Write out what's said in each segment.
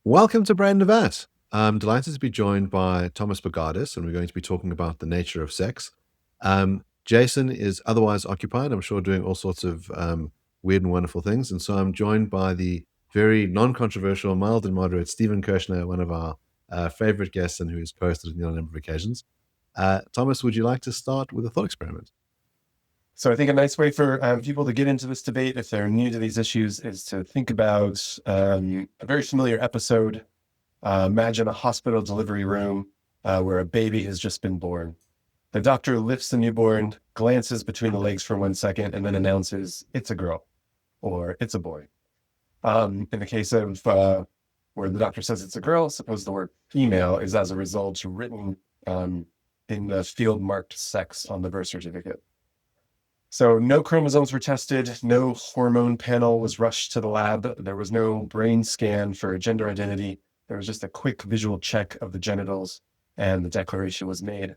Welcome to Brain Devat. I'm delighted to be joined by Tomás Bogardus, and we're going to be talking about the nature of sex. Jason is otherwise occupied, I'm sure, doing all sorts of weird and wonderful things. And so I'm joined by the very non-controversial, mild and moderate Stephen Kershnar, one of our favorite guests and who's co-hosted with me on a number of occasions. Thomas, would you like to start with a thought experiment? So I think a nice way for people to get into this debate, if they're new to these issues, is to think about a very familiar episode. Imagine a hospital delivery room where a baby has just been born. The doctor lifts the newborn, glances between the legs for 1 second, and then announces, "It's a girl," or "It's a boy." In the case of where the doctor says it's a girl, suppose the word female is as a result written in the field marked sex on the birth certificate. So no chromosomes were tested, no hormone panel was rushed to the lab, there was no brain scan for gender identity, there was just a quick visual check of the genitals, and the declaration was made.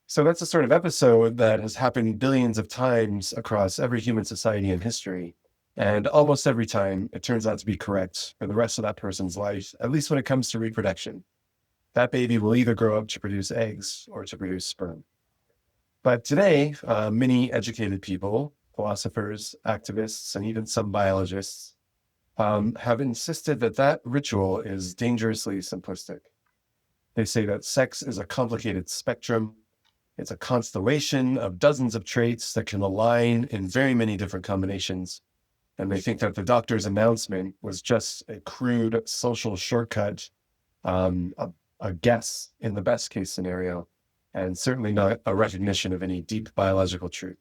So that's a sort of episode that has happened billions of times across every human society in history. And almost every time, it turns out to be correct for the rest of that person's life, at least when it comes to reproduction. That baby will either grow up to produce eggs or to produce sperm. But today, many educated people, philosophers, activists, and even some biologists have insisted that that ritual is dangerously simplistic. They say that sex is a complicated spectrum. It's a constellation of dozens of traits that can align in very many different combinations. And they think that the doctor's announcement was just a crude social shortcut, a guess in the best case scenario, and certainly not a recognition of any deep biological truth.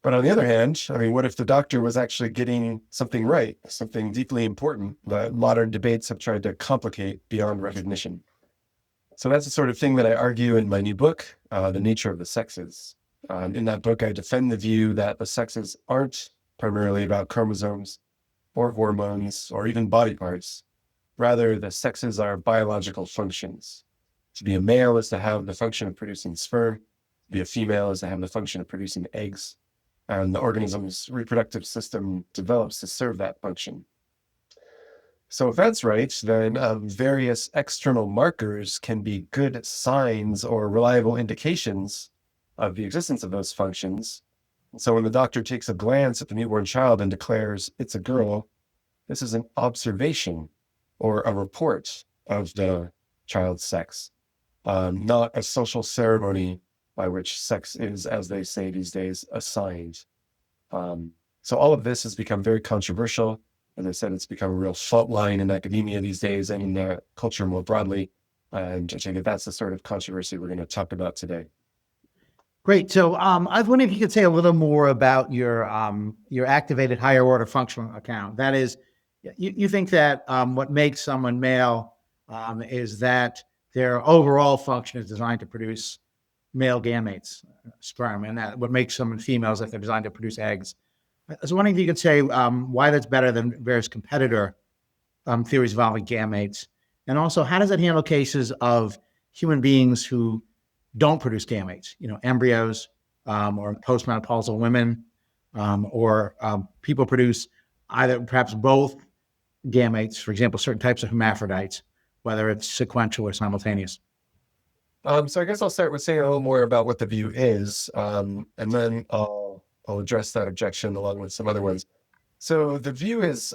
But on the other hand, what if the doctor was actually getting something right, something deeply important that modern debates have tried to complicate beyond recognition? So that's the sort of thing that I argue in my new book, The Nature of the Sexes. In that book, I defend the view that the sexes aren't primarily about chromosomes or hormones or even body parts. Rather, the sexes are biological functions. To be a male is to have the function of producing sperm. To be a female is to have the function of producing eggs. And the organism's reproductive system develops to serve that function. So if that's right, then various external markers can be good signs or reliable indications of the existence of those functions. So when the doctor takes a glance at the newborn child and declares it's a girl, this is an observation or a report of the child's sex. Not a social ceremony by which sex is, as they say these days, assigned. So all of this has become very controversial. As I said, it's become a real fault line in academia these days and in the culture more broadly. And I think that's the sort of controversy we're going to talk about today. Great. So I was wondering if you could say a little more about your activated higher order functional account. That is, you think that what makes someone male is that their overall function is designed to produce male gametes, sperm, and that what makes someone female is that they're designed to produce eggs. I was wondering if you could say why that's better than various competitor theories involving gametes, and also how does that handle cases of human beings who don't produce gametes, embryos or postmenopausal women, or people produce either perhaps both gametes, for example, certain types of hermaphrodites, whether it's sequential or simultaneous. So I guess I'll start with saying a little more about what the view is, and then I'll address that objection along with some other ones. So the view is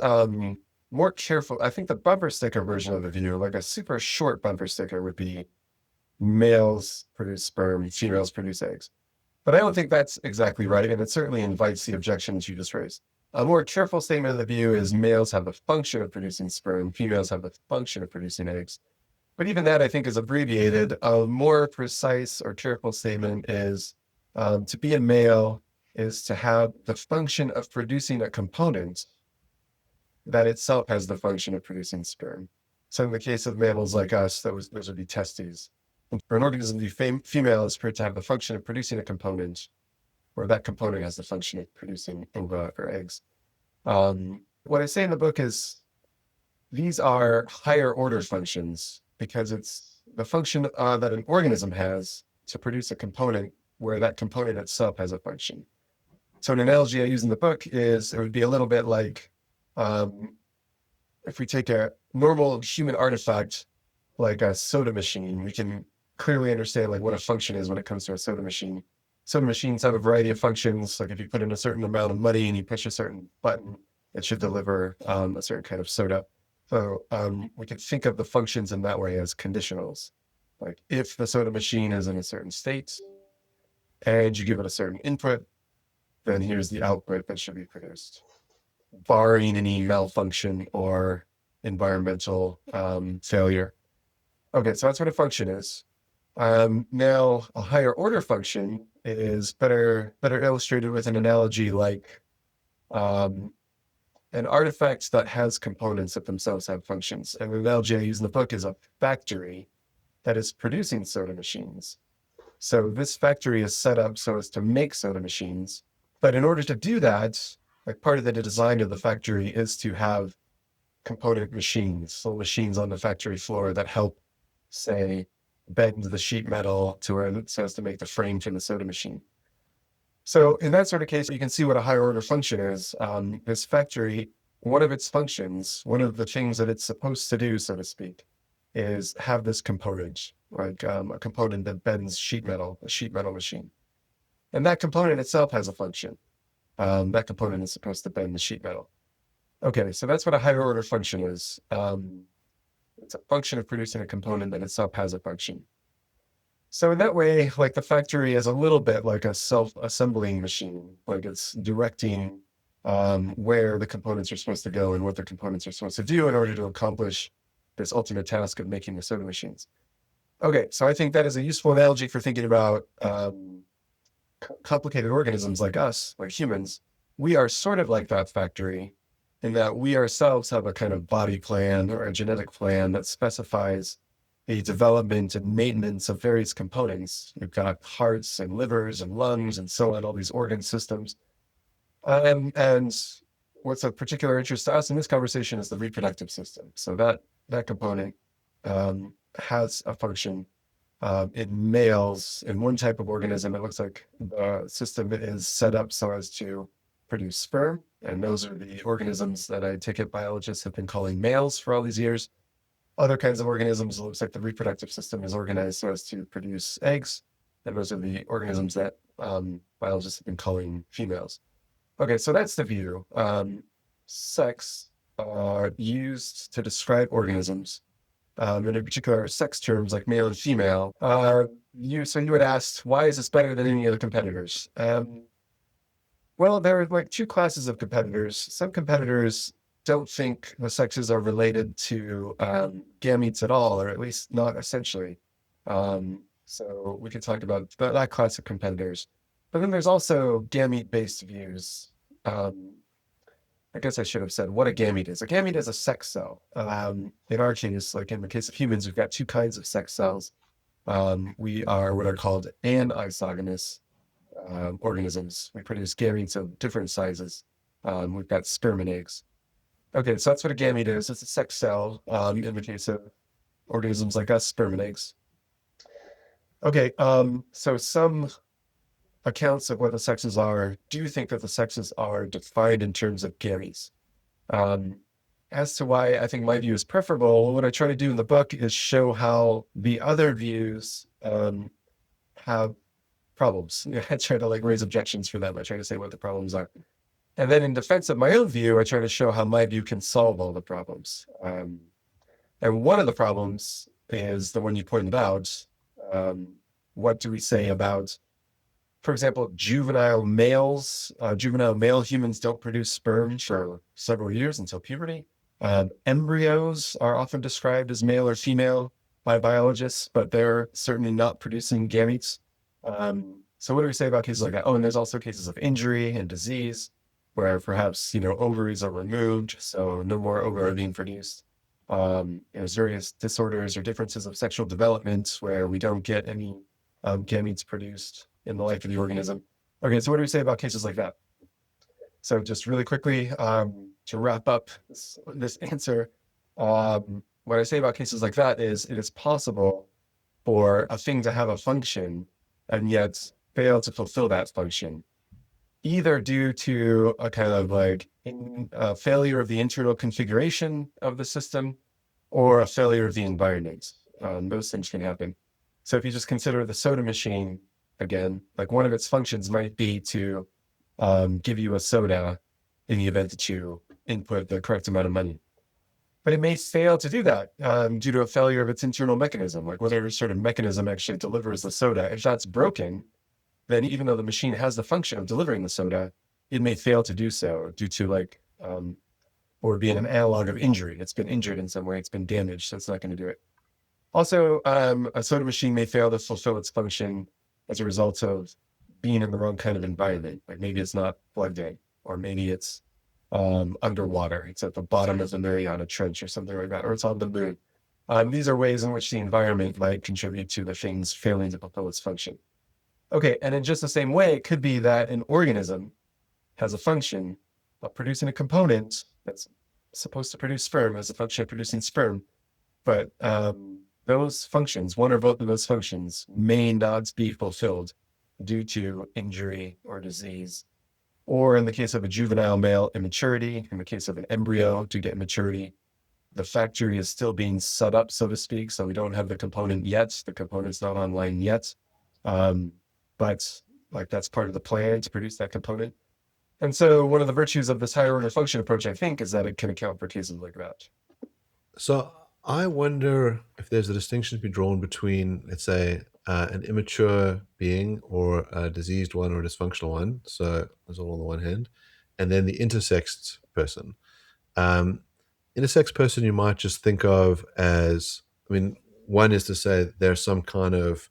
more careful. I think the bumper sticker version of the view, like a super short bumper sticker, would be males produce sperm, females produce eggs. But I don't think that's exactly right, and it certainly invites the objections you just raised. A more cheerful statement of the view is males have the function of producing sperm, females have the function of producing eggs. But even that, I think, is abbreviated. A more precise or cheerful statement is to be a male is to have the function of producing a component that itself has the function of producing sperm. So in the case of mammals like us, those would be testes. For an organism to be female is for it to have the function of producing a component, where that component has the function of producing ova or eggs. What I say in the book is these are higher order functions because it's the function that an organism has to produce a component where that component itself has a function. So an analogy I use in the book is it would be a little bit like if we take a normal human artifact like a soda machine, we can clearly understand like what a function is when it comes to a soda machine. Soda machines have a variety of functions. Like if you put in a certain amount of money and you push a certain button, it should deliver a certain kind of soda. So we can think of the functions in that way as conditionals. Like if the soda machine is in a certain state and you give it a certain input, then here's the output that should be produced, barring any malfunction or environmental failure. Okay, so that's what a function is. Now, a higher order function is better illustrated with an analogy like an artifact that has components that themselves have functions. And the analogy I use in the book is a factory that is producing soda machines. So this factory is set up so as to make soda machines. But in order to do that, like part of the design of the factory is to have component machines, little machines on the factory floor that help, say, bend the sheet metal to where it says to make the frame for the soda machine. So in that sort of case, you can see what a higher order function is. This factory, one of its functions, one of the things that it's supposed to do, so to speak, is have this component, like a component that bends sheet metal, a sheet metal machine. And that component itself has a function. That component is supposed to bend the sheet metal. Okay, so that's what a higher order function is. It's a function of producing a component that itself has a function. So in that way, like the factory is a little bit like a self-assembling machine, like it's directing where the components are supposed to go and what the components are supposed to do in order to accomplish this ultimate task of making the soda machines. Okay, so I think that is a useful analogy for thinking about complicated organisms like us, like humans. We are sort of like that factory in that we ourselves have a kind of body plan or a genetic plan that specifies the development and maintenance of various components. We've got hearts and livers and lungs and so on, all these organ systems. And what's of particular interest to us in this conversation is the reproductive system. So that component has a function. In males, in one type of organism, it looks like the system is set up so as to produce sperm. And those are the organisms that I take it biologists have been calling males for all these years. Other kinds of organisms, it looks like the reproductive system is organized so as to produce eggs. And those are the organisms that biologists have been calling females. Okay, so that's the view. Sex used to describe organisms. And in particular, sex terms like male and female. So you would ask, why is this better than any other competitors? Well, there are like two classes of competitors. Some competitors don't think the sexes are related to gametes at all, or at least not essentially. So we could talk about that class of competitors. But then there's also gamete-based views. I guess I should have said what a gamete is. A gamete is a sex cell. In our case, like in the case of humans, we've got two kinds of sex cells. We are what are called anisogynous organisms. We produce gametes of different sizes. We've got sperm and eggs. Okay, so that's what a gamete is. It's a sex cell in the case of organisms like us, sperm and eggs. Okay, so some accounts of what the sexes are do think that the sexes are defined in terms of gametes. As to why I think my view is preferable, what I try to do in the book is show how the other views have problems. I try to like raise objections for them. I try to say what the problems are. And then in defense of my own view, I try to show how my view can solve all the problems. And one of the problems is the one you pointed out. What do we say about, for example, juvenile males? Juvenile male humans don't produce sperm for several years until puberty. Embryos are often described as male or female by biologists, but they're certainly not producing gametes. So what do we say about cases like that? Oh, and there's also cases of injury and disease where perhaps, ovaries are removed, so no more ova are being produced. There's various disorders or differences of sexual development where we don't get any gametes produced in the life of the organism. Okay, so what do we say about cases like that? So just really quickly, to wrap up this answer, what I say about cases like that is it is possible for a thing to have a function and yet fail to fulfill that function. either due to a kind of like failure of the internal configuration of the system or a failure of the environment. Those things can happen. So if you just consider the soda machine again, like one of its functions might be to give you a soda in the event that you input the correct amount of money. But it may fail to do that due to a failure of its internal mechanism, like whatever sort of mechanism actually delivers the soda. If that's broken, then even though the machine has the function of delivering the soda, it may fail to do so due to like, or being an analog of injury. It's been injured in some way, it's been damaged, so it's not going to do it. Also, a soda machine may fail to fulfill its function as a result of being in the wrong kind of environment. Like maybe it's not plugged in, or maybe it's underwater. It's at the bottom of the Mariana Trench or something like that, or it's on the moon. These are ways in which the environment might contribute to the thing's failing to fulfill its function. Okay, and in just the same way, it could be that an organism has a function of producing a component that's supposed to produce sperm, has a function of producing sperm, but those functions, one or both of those functions, may not be fulfilled due to injury or disease, or in the case of a juvenile male, immaturity. In the case of an embryo, due to immaturity, the factory is still being set up, so to speak, so we don't have the component yet. The component's not online yet, but like that's part of the plan to produce that component. And so one of the virtues of this higher order function approach, I think, is that it can account for cases like that. So I wonder if there's a distinction to be drawn between, let's say, an immature being or a diseased one or a dysfunctional one. So there's all on the one hand, and then the intersexed person. Intersex person you might just think of as, I mean, one is to say there's some kind of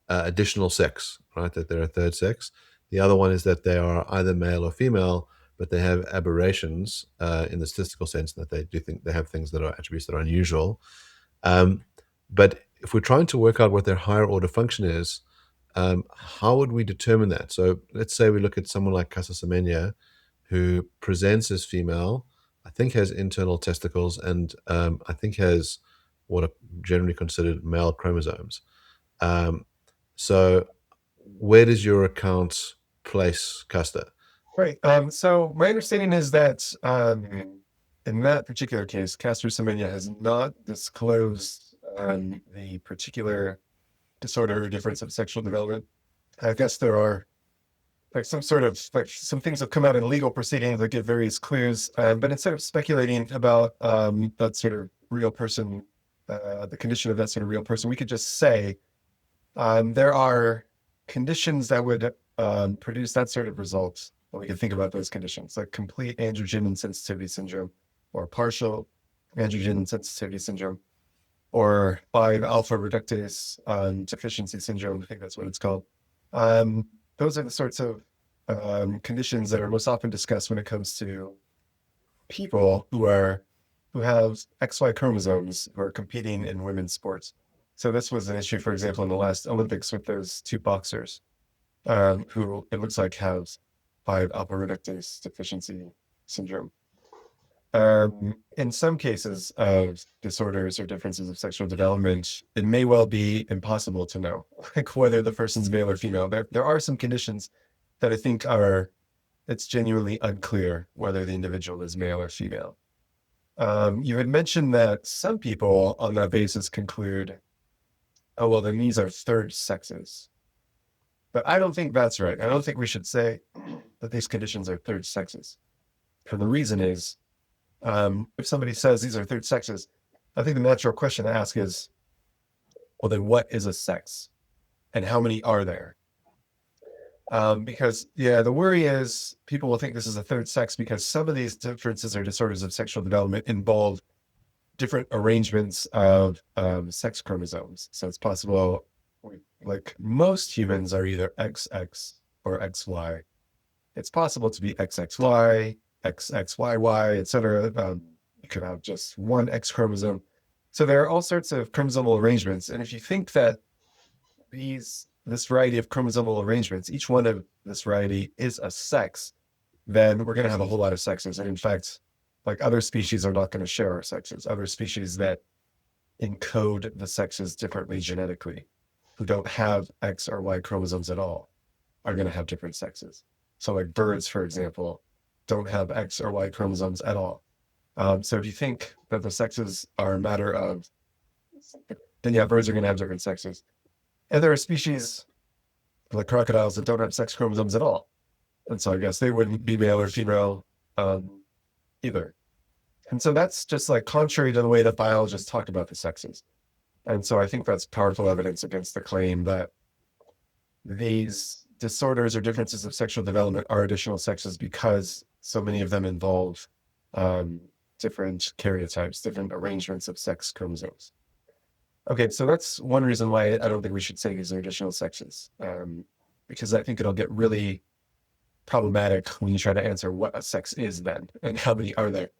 additional sex, right? That they're a third sex. The other one is that they are either male or female, but they have aberrations in the statistical sense that they do think they have things that are attributes that are unusual. But if we're trying to work out what their higher order function is, how would we determine that? So let's say we look at someone like Casa Semenya, who presents as female, I think has internal testicles, and I think has what are generally considered male chromosomes. So where does your account place Casta? Right. So my understanding is that in that particular case, Castor Semenya has not disclosed the particular disorder or difference of sexual development. I guess there are like some sort of like some things have come out in legal proceedings that give various clues, but instead of speculating about that sort of real person, the condition of that sort of real person, we could just say there are conditions that would produce that sort of result. We can think about those conditions, like complete androgen insensitivity syndrome, or partial androgen insensitivity syndrome, or 5-alpha reductase deficiency syndrome. I think that's what it's called. Those are the sorts of conditions that are most often discussed when it comes to people who have XY chromosomes who are competing in women's sports. So this was an issue, for example, in the last Olympics with those two boxers who it looks like have 5-alpha reductase deficiency syndrome. In some cases of disorders or differences of sexual development, it may well be impossible to know like whether the person's male or female. There are some conditions that I think it's genuinely unclear whether the individual is male or female. You had mentioned that some people on that basis conclude, oh, well, then these are third sexes. But I don't think that's right. I don't think we should say that these conditions are third sexes. And the reason is, if somebody says these are third sexes, I think the natural question to ask is, well, then what is a sex? And how many are there? Because, the worry is people will think this is a third sex because some of these differences or disorders of sexual development involve different arrangements of sex chromosomes. So it's possible, like most humans are either XX or XY. It's possible to be XXY, XXYY, etc. You could have just one X chromosome. So there are all sorts of chromosomal arrangements. And if you think that this variety of chromosomal arrangements, each one of this variety is a sex, then we're going to have a whole lot of sexes. And in fact, like other species are not going to share our sexes. Other species that encode the sexes differently genetically, who don't have X or Y chromosomes at all, are going to have different sexes. So like birds, for example, don't have X or Y chromosomes at all. So if you think that the sexes are a matter of, then yeah, birds are going to have different sexes. And there are species like crocodiles that don't have sex chromosomes at all. And so I guess they wouldn't be male or female either. And so that's just like contrary to the way that biologists talk about the sexes. And so I think that's powerful evidence against the claim that these disorders or differences of sexual development are additional sexes because so many of them involve different karyotypes, different arrangements of sex chromosomes. Okay, so that's one reason why I don't think we should say these are additional sexes, because I think it'll get really problematic when you try to answer what a sex is then and how many are there.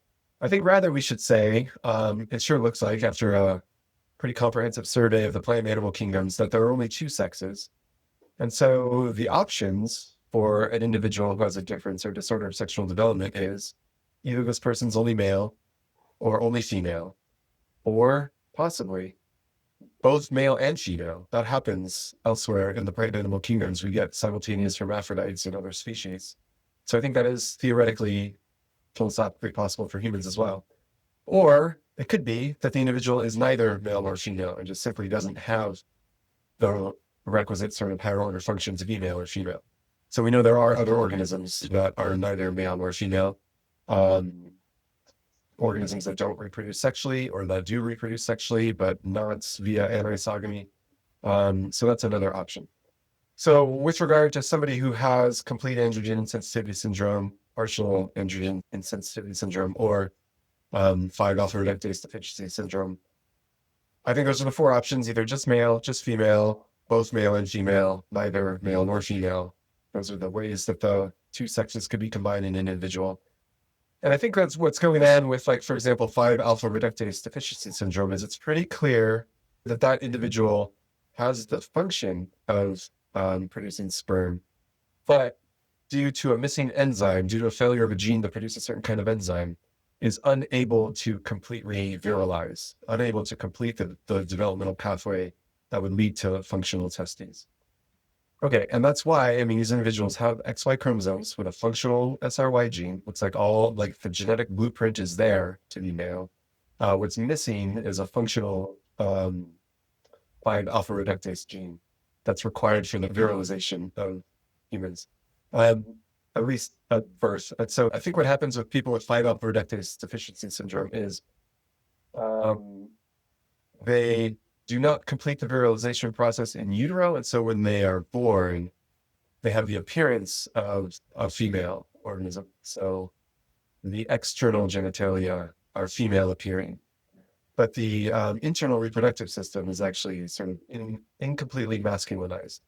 I think rather we should say, it sure looks like after a pretty comprehensive survey of the plant and animal kingdoms that there are only two sexes. And so the options for an individual who has a difference or disorder of sexual development is either this person's only male or only female, or possibly both male and female. That happens elsewhere in the plant and animal kingdoms. We get simultaneous hermaphrodites in other species. So I think that is theoretically, philosophically possible for humans as well. Or it could be that the individual is neither male nor female and just simply doesn't have the requisite sort of higher order function to be male or female. So we know there are other organisms that are neither male nor female. Organisms that don't reproduce sexually or that do reproduce sexually, but not via anisogamy. So that's another option. So with regard to somebody who has complete androgen insensitivity syndrome, partial androgen insensitivity syndrome, or 5-alpha reductase deficiency syndrome, I think those are the four options: either just male, just female, both male and female, neither male nor female. Those are the ways that the two sexes could be combined in an individual. And I think that's what's going on with, like, for example, 5-alpha reductase deficiency syndrome, is it's pretty clear that that individual has the function of producing sperm, but due to a missing enzyme, due to a failure of a gene to produce a certain kind of enzyme, is unable to completely virilize, unable to complete the developmental pathway that would lead to functional testes. Okay, and that's why, I mean, these individuals have XY chromosomes with a functional SRY gene. Looks like all, like, the genetic blueprint is there to be male. What's missing is a functional 5-alpha reductase gene that's required for the virilization of humans, at least at birth. And so I think what happens with people with 5-alpha reductase deficiency syndrome is they do not complete the virilization process in utero. And so when they are born, they have the appearance of a female organism. So the external genitalia are female appearing, but the internal reproductive system is actually sort of incompletely masculinized.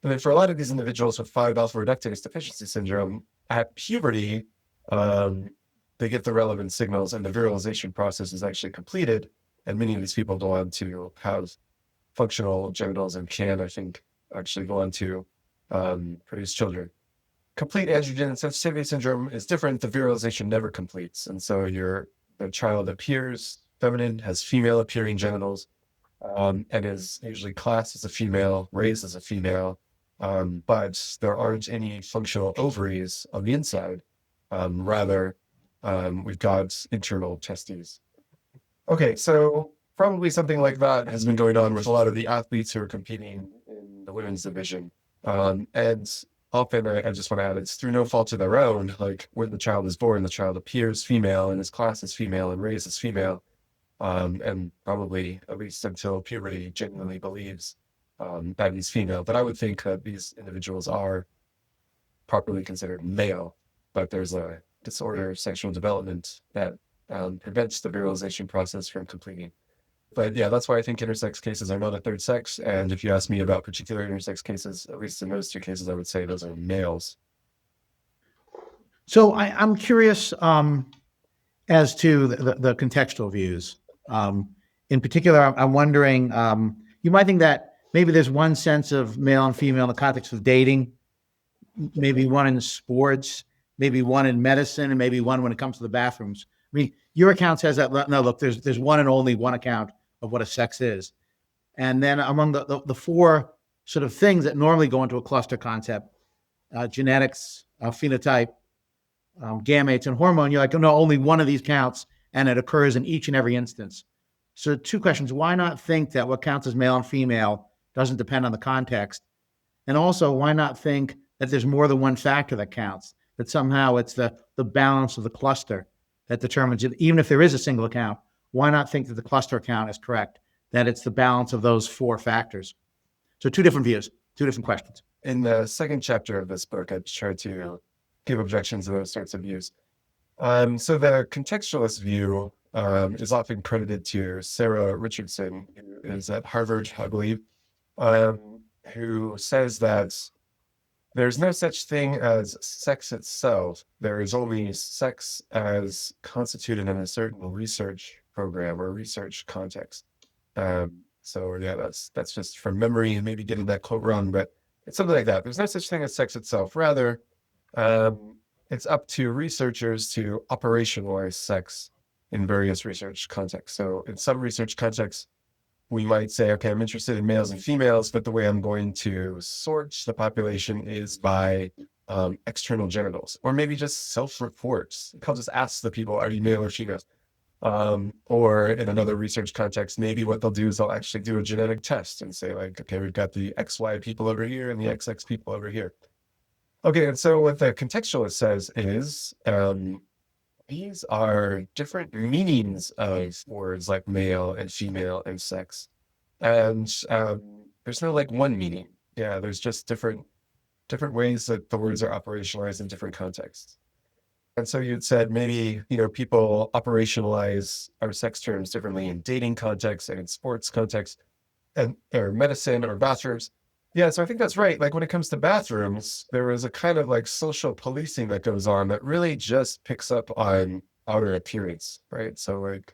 And then for a lot of these individuals with 5-alpha reductase deficiency syndrome, at puberty, they get the relevant signals and the virilization process is actually completed. And many of these people go on to have functional genitals and can, I think, actually go on to produce children. Complete androgen insensitivity syndrome is different. The virilization never completes. And so the child appears feminine, has female appearing genitals, and is usually classed as a female, raised as a female, but there aren't any functional ovaries on the inside. Rather, we've got internal testes. Okay, so probably something like that has been going on with a lot of the athletes who are competing in the women's division. And often, I just want to add, it's through no fault of their own. Like, when the child is born, the child appears female and is classed as female and raised as female. And probably, at least until puberty, genuinely believes that he's female. But I would think that these individuals are properly considered male, but there's a disorder of sexual development that prevents the virilization process from completing. But yeah, that's why I think intersex cases are not a third sex. And if you ask me about particular intersex cases, at least in those two cases, I would say those are males. So I'm curious as to the contextual views. In particular, I'm wondering, you might think that maybe there's one sense of male and female in the context of dating, maybe one in sports, maybe one in medicine, and maybe one when it comes to the bathrooms. I mean, your account says that, no, look, there's one and only one account of what a sex is. And then among the four sort of things that normally go into a cluster concept, genetics, phenotype, gametes, and hormone, you're like, no, only one of these counts, and it occurs in each and every instance. So 2 questions. Why not think that what counts as male and female doesn't depend on the context? And also, why not think that there's more than one factor that counts, that somehow it's the balance of the cluster that determines it, even if there is a single account? Why not think that the cluster account is correct, that it's the balance of those 4 factors? So 2 different views, 2 different questions. In the second chapter of this book, I try to give objections to those sorts of views. So the contextualist view is often credited to Sarah Richardson, who is at Harvard, I believe, who says that there's no such thing as sex itself. There is only sex as constituted in a certain research program or research context. So yeah, that's just from memory and maybe getting that quote wrong, but it's something like that. There's no such thing as sex itself. Rather, it's up to researchers to operationalize sex in various research contexts. So in some research contexts, we might say, okay, I'm interested in males and females, but the way I'm going to sort the population is by external genitals, or maybe just self-reports. I'll just ask the people, are you male or female? Or in another research context, maybe what they'll do is they'll actually do a genetic test and say like, okay, we've got the XY people over here and the XX people over here. Okay, and so what the contextualist says is, these are different meanings of words like male and female and sex. And there's no like one meaning. Yeah, there's just different ways that the words are operationalized in different contexts. And so you'd said maybe, people operationalize our sex terms differently in dating contexts and in sports contexts or medicine or bathrooms. Yeah, so I think that's right. Like when it comes to bathrooms, there is a kind of like social policing that goes on that really just picks up on outer appearance, right? So like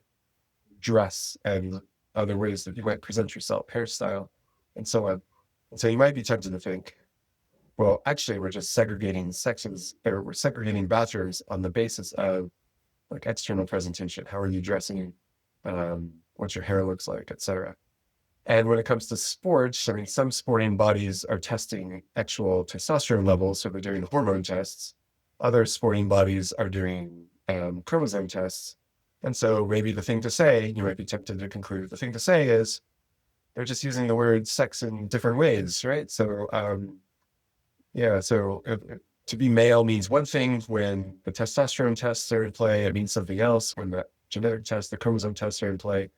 dress and other ways that you might present yourself, hairstyle, and so on. And so you might be tempted to think, well, actually, we're just segregating sections, or we're segregating bathrooms on the basis of like external presentation. How are you dressing? What your hair looks like, etc. And when it comes to sports, I mean, some sporting bodies are testing actual testosterone levels, so they're doing hormone tests. Other sporting bodies are doing chromosome tests. And so maybe the thing to say, you might be tempted to conclude, the thing to say is they're just using the word sex in different ways, right? So, to be male means one thing when the testosterone tests are in play. It means something else when the genetic tests, the chromosome tests are in play.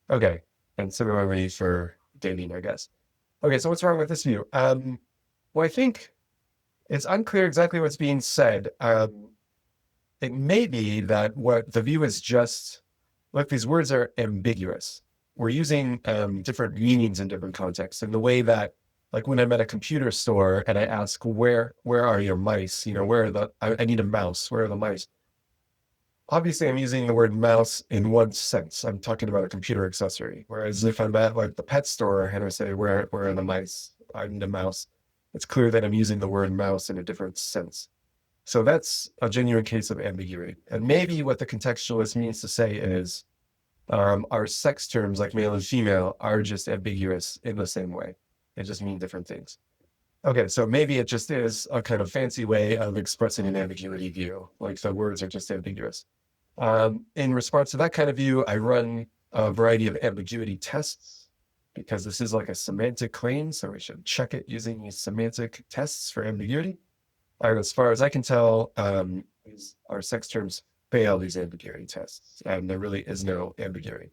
Okay. And similarly for dating, I guess. Okay, so what's wrong with this view? Well, I think it's unclear exactly what's being said. It may be that what the view is just, look, these words are ambiguous. We're using different meanings in different contexts. In the way that, like when I'm at a computer store and I ask, where are your mice? Where are I need a mouse. Where are the mice? Obviously, I'm using the word mouse in one sense. I'm talking about a computer accessory. Whereas if I'm at like the pet store and I say, where are the mice? I need a mouse. It's clear that I'm using the word mouse in a different sense. So that's a genuine case of ambiguity. And maybe what the contextualist means to say is our sex terms like male and female are just ambiguous in the same way. They just mean different things. Okay, so maybe it just is a kind of fancy way of expressing an ambiguity view, like the words are just ambiguous. In response to that kind of view, I run a variety of ambiguity tests because this is like a semantic claim, so we should check it using these semantic tests for ambiguity. And as far as I can tell, our sex terms fail these ambiguity tests, and there really is no ambiguity.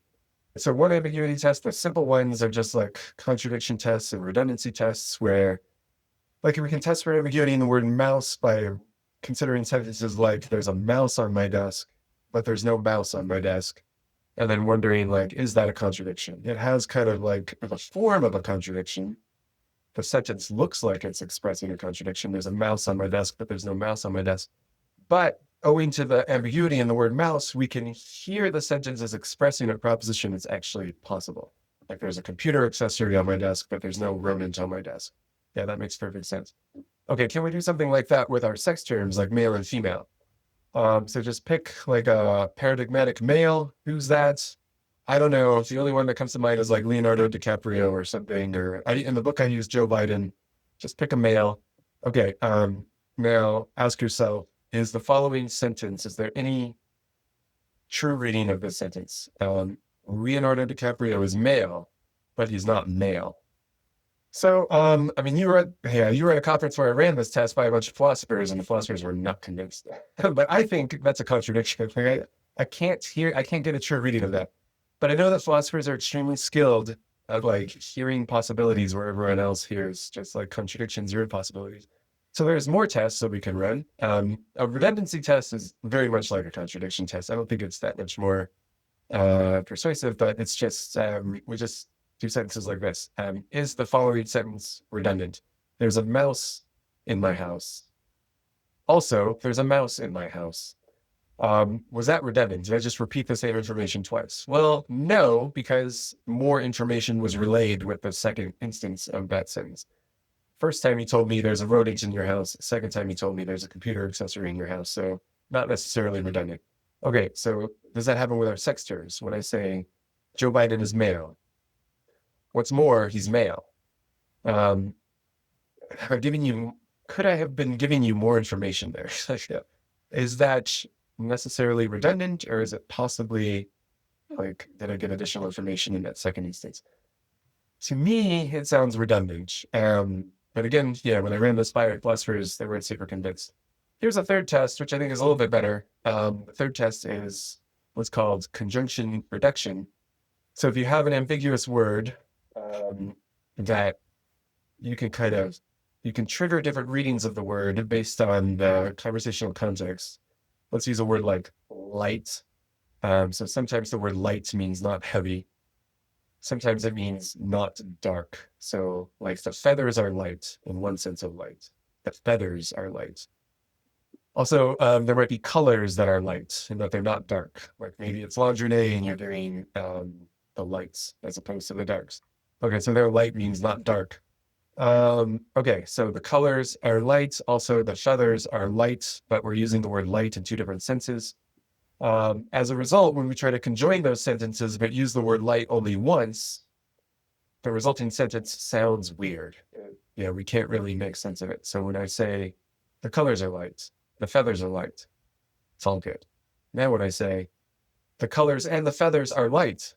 So one ambiguity test, the simple ones are just like contradiction tests and redundancy tests where like we can test for ambiguity in the word mouse by considering sentences like there's a mouse on my desk, but there's no mouse on my desk. And then wondering like, is that a contradiction? It has kind of like the form of a contradiction. The sentence looks like it's expressing a contradiction. There's a mouse on my desk, but there's no mouse on my desk. But owing to the ambiguity in the word mouse, we can hear the sentence as expressing a proposition that's actually possible. Like there's a computer accessory on my desk, but there's no rodent on my desk. Yeah, that makes perfect sense. Okay, can we do something like that with our sex terms, like male and female? So just pick like a paradigmatic male. Who's that? I don't know. The only one that comes to mind is like Leonardo DiCaprio or something. Or in the book I use Joe Biden. Just pick a male. Okay. Now ask yourself, is the following sentence, is there any true reading of this sentence? Leonardo DiCaprio is male, but he's not male. So, I mean, you were at a conference where I ran this test by a bunch of philosophers, and the philosophers were not convinced. But I think that's a contradiction. I can't get a true reading of that. But I know that philosophers are extremely skilled at like hearing possibilities where everyone else hears just like contradictions or impossibilities. So there's more tests that we can run. A redundancy test is very much like a contradiction test. I don't think it's that much more persuasive, but it's just we just do sentences like this. Is the following sentence redundant? There's a mouse in my house. Also, there's a mouse in my house. Was that redundant? Did I just repeat the same information twice? Well, no, because more information was relayed with the second instance of that sentence. First time you told me there's a rodent in your house. Second time you told me there's a computer accessory in your house. So not necessarily redundant. Okay, so does that happen with our sex terms? When I say Joe Biden is male, what's more, he's male. Have I given you, could I have been giving you more information there? Is that necessarily redundant, or is it possibly like, did I get additional information in that second instance? To me, it sounds redundant. But again, yeah, when I ran this by philosophers, they weren't super convinced. Here's a third test, which I think is a little bit better. The third test is what's called conjunction reduction. So if you have an ambiguous word that you can trigger different readings of the word based on the conversational context. Let's use a word like light. So sometimes the word light means not heavy. Sometimes it means not dark. So like the feathers are light in one sense of light. The feathers are light. Also, there might be colors that are light and that they're not dark. Like maybe it's lingerie and you're doing the lights as opposed to the darks. Okay, so their light means not dark. Okay, so the colors are light. Also, the feathers are light, but we're using the word light in two different senses. As a result, when we try to conjoin those sentences but use the word light only once, the resulting sentence sounds weird. Yeah, we can't really make sense of it. So when I say the colors are light, the feathers are light, it's all good. Now when I say the colors and the feathers are light,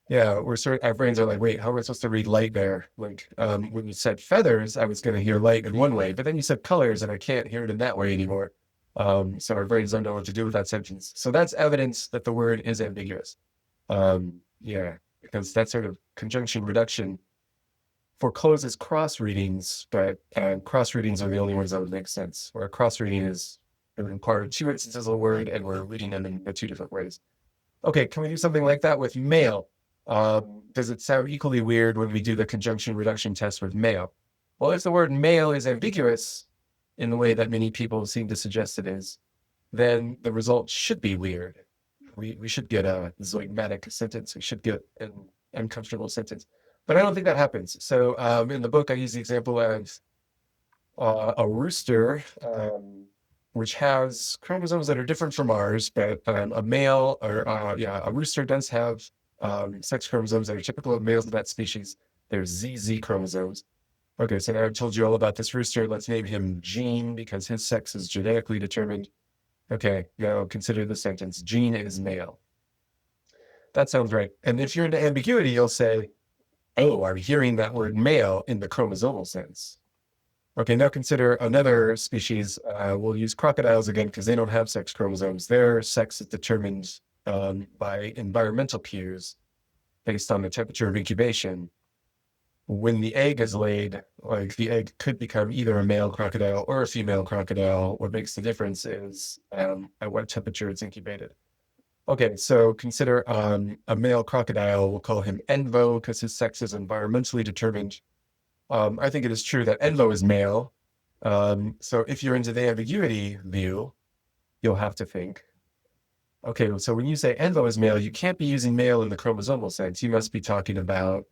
yeah, our brains are like, wait, how am I supposed to read light there? Like, when you said feathers, I was going to hear light in one way, but then you said colors and I can't hear it in that way anymore. So our brains don't know what to do with that sentence. So that's evidence that the word is ambiguous. Yeah, because that sort of conjunction reduction forecloses cross readings, but cross readings are the only ones that would make sense. Where a cross reading is part of two instances of a word and we're reading them in two different ways. Okay, can we do something like that with male? Does it sound equally weird when we do the conjunction reduction test with male? Well, if the word male is ambiguous in the way that many people seem to suggest it is, then the result should be weird. We should get a zoigmatic sentence. We should get an uncomfortable sentence. But I don't think that happens. So in the book, I use the example of a rooster, which has chromosomes that are different from ours, but a male or a rooster does have sex chromosomes that are typical of males of that species. They're ZZ chromosomes. Okay, so now I've told you all about this rooster. Let's name him Gene because his sex is genetically determined. Okay, now consider the sentence. Gene is male. That sounds right. And if you're into ambiguity, you'll say, oh, I'm hearing that word male in the chromosomal sense. Okay, now consider another species. We'll use crocodiles again because they don't have sex chromosomes. Their sex is determined by environmental cues based on the temperature of incubation. When the egg is laid, like the egg could become either a male crocodile or a female crocodile. What makes the difference is at what temperature it's incubated. Okay, so consider a male crocodile. We'll call him Envo because his sex is environmentally determined. I think it is true that Envo is male. So if you're into the ambiguity view, you'll have to think, okay, so when you say Envo is male, you can't be using male in the chromosomal sense. You must be talking about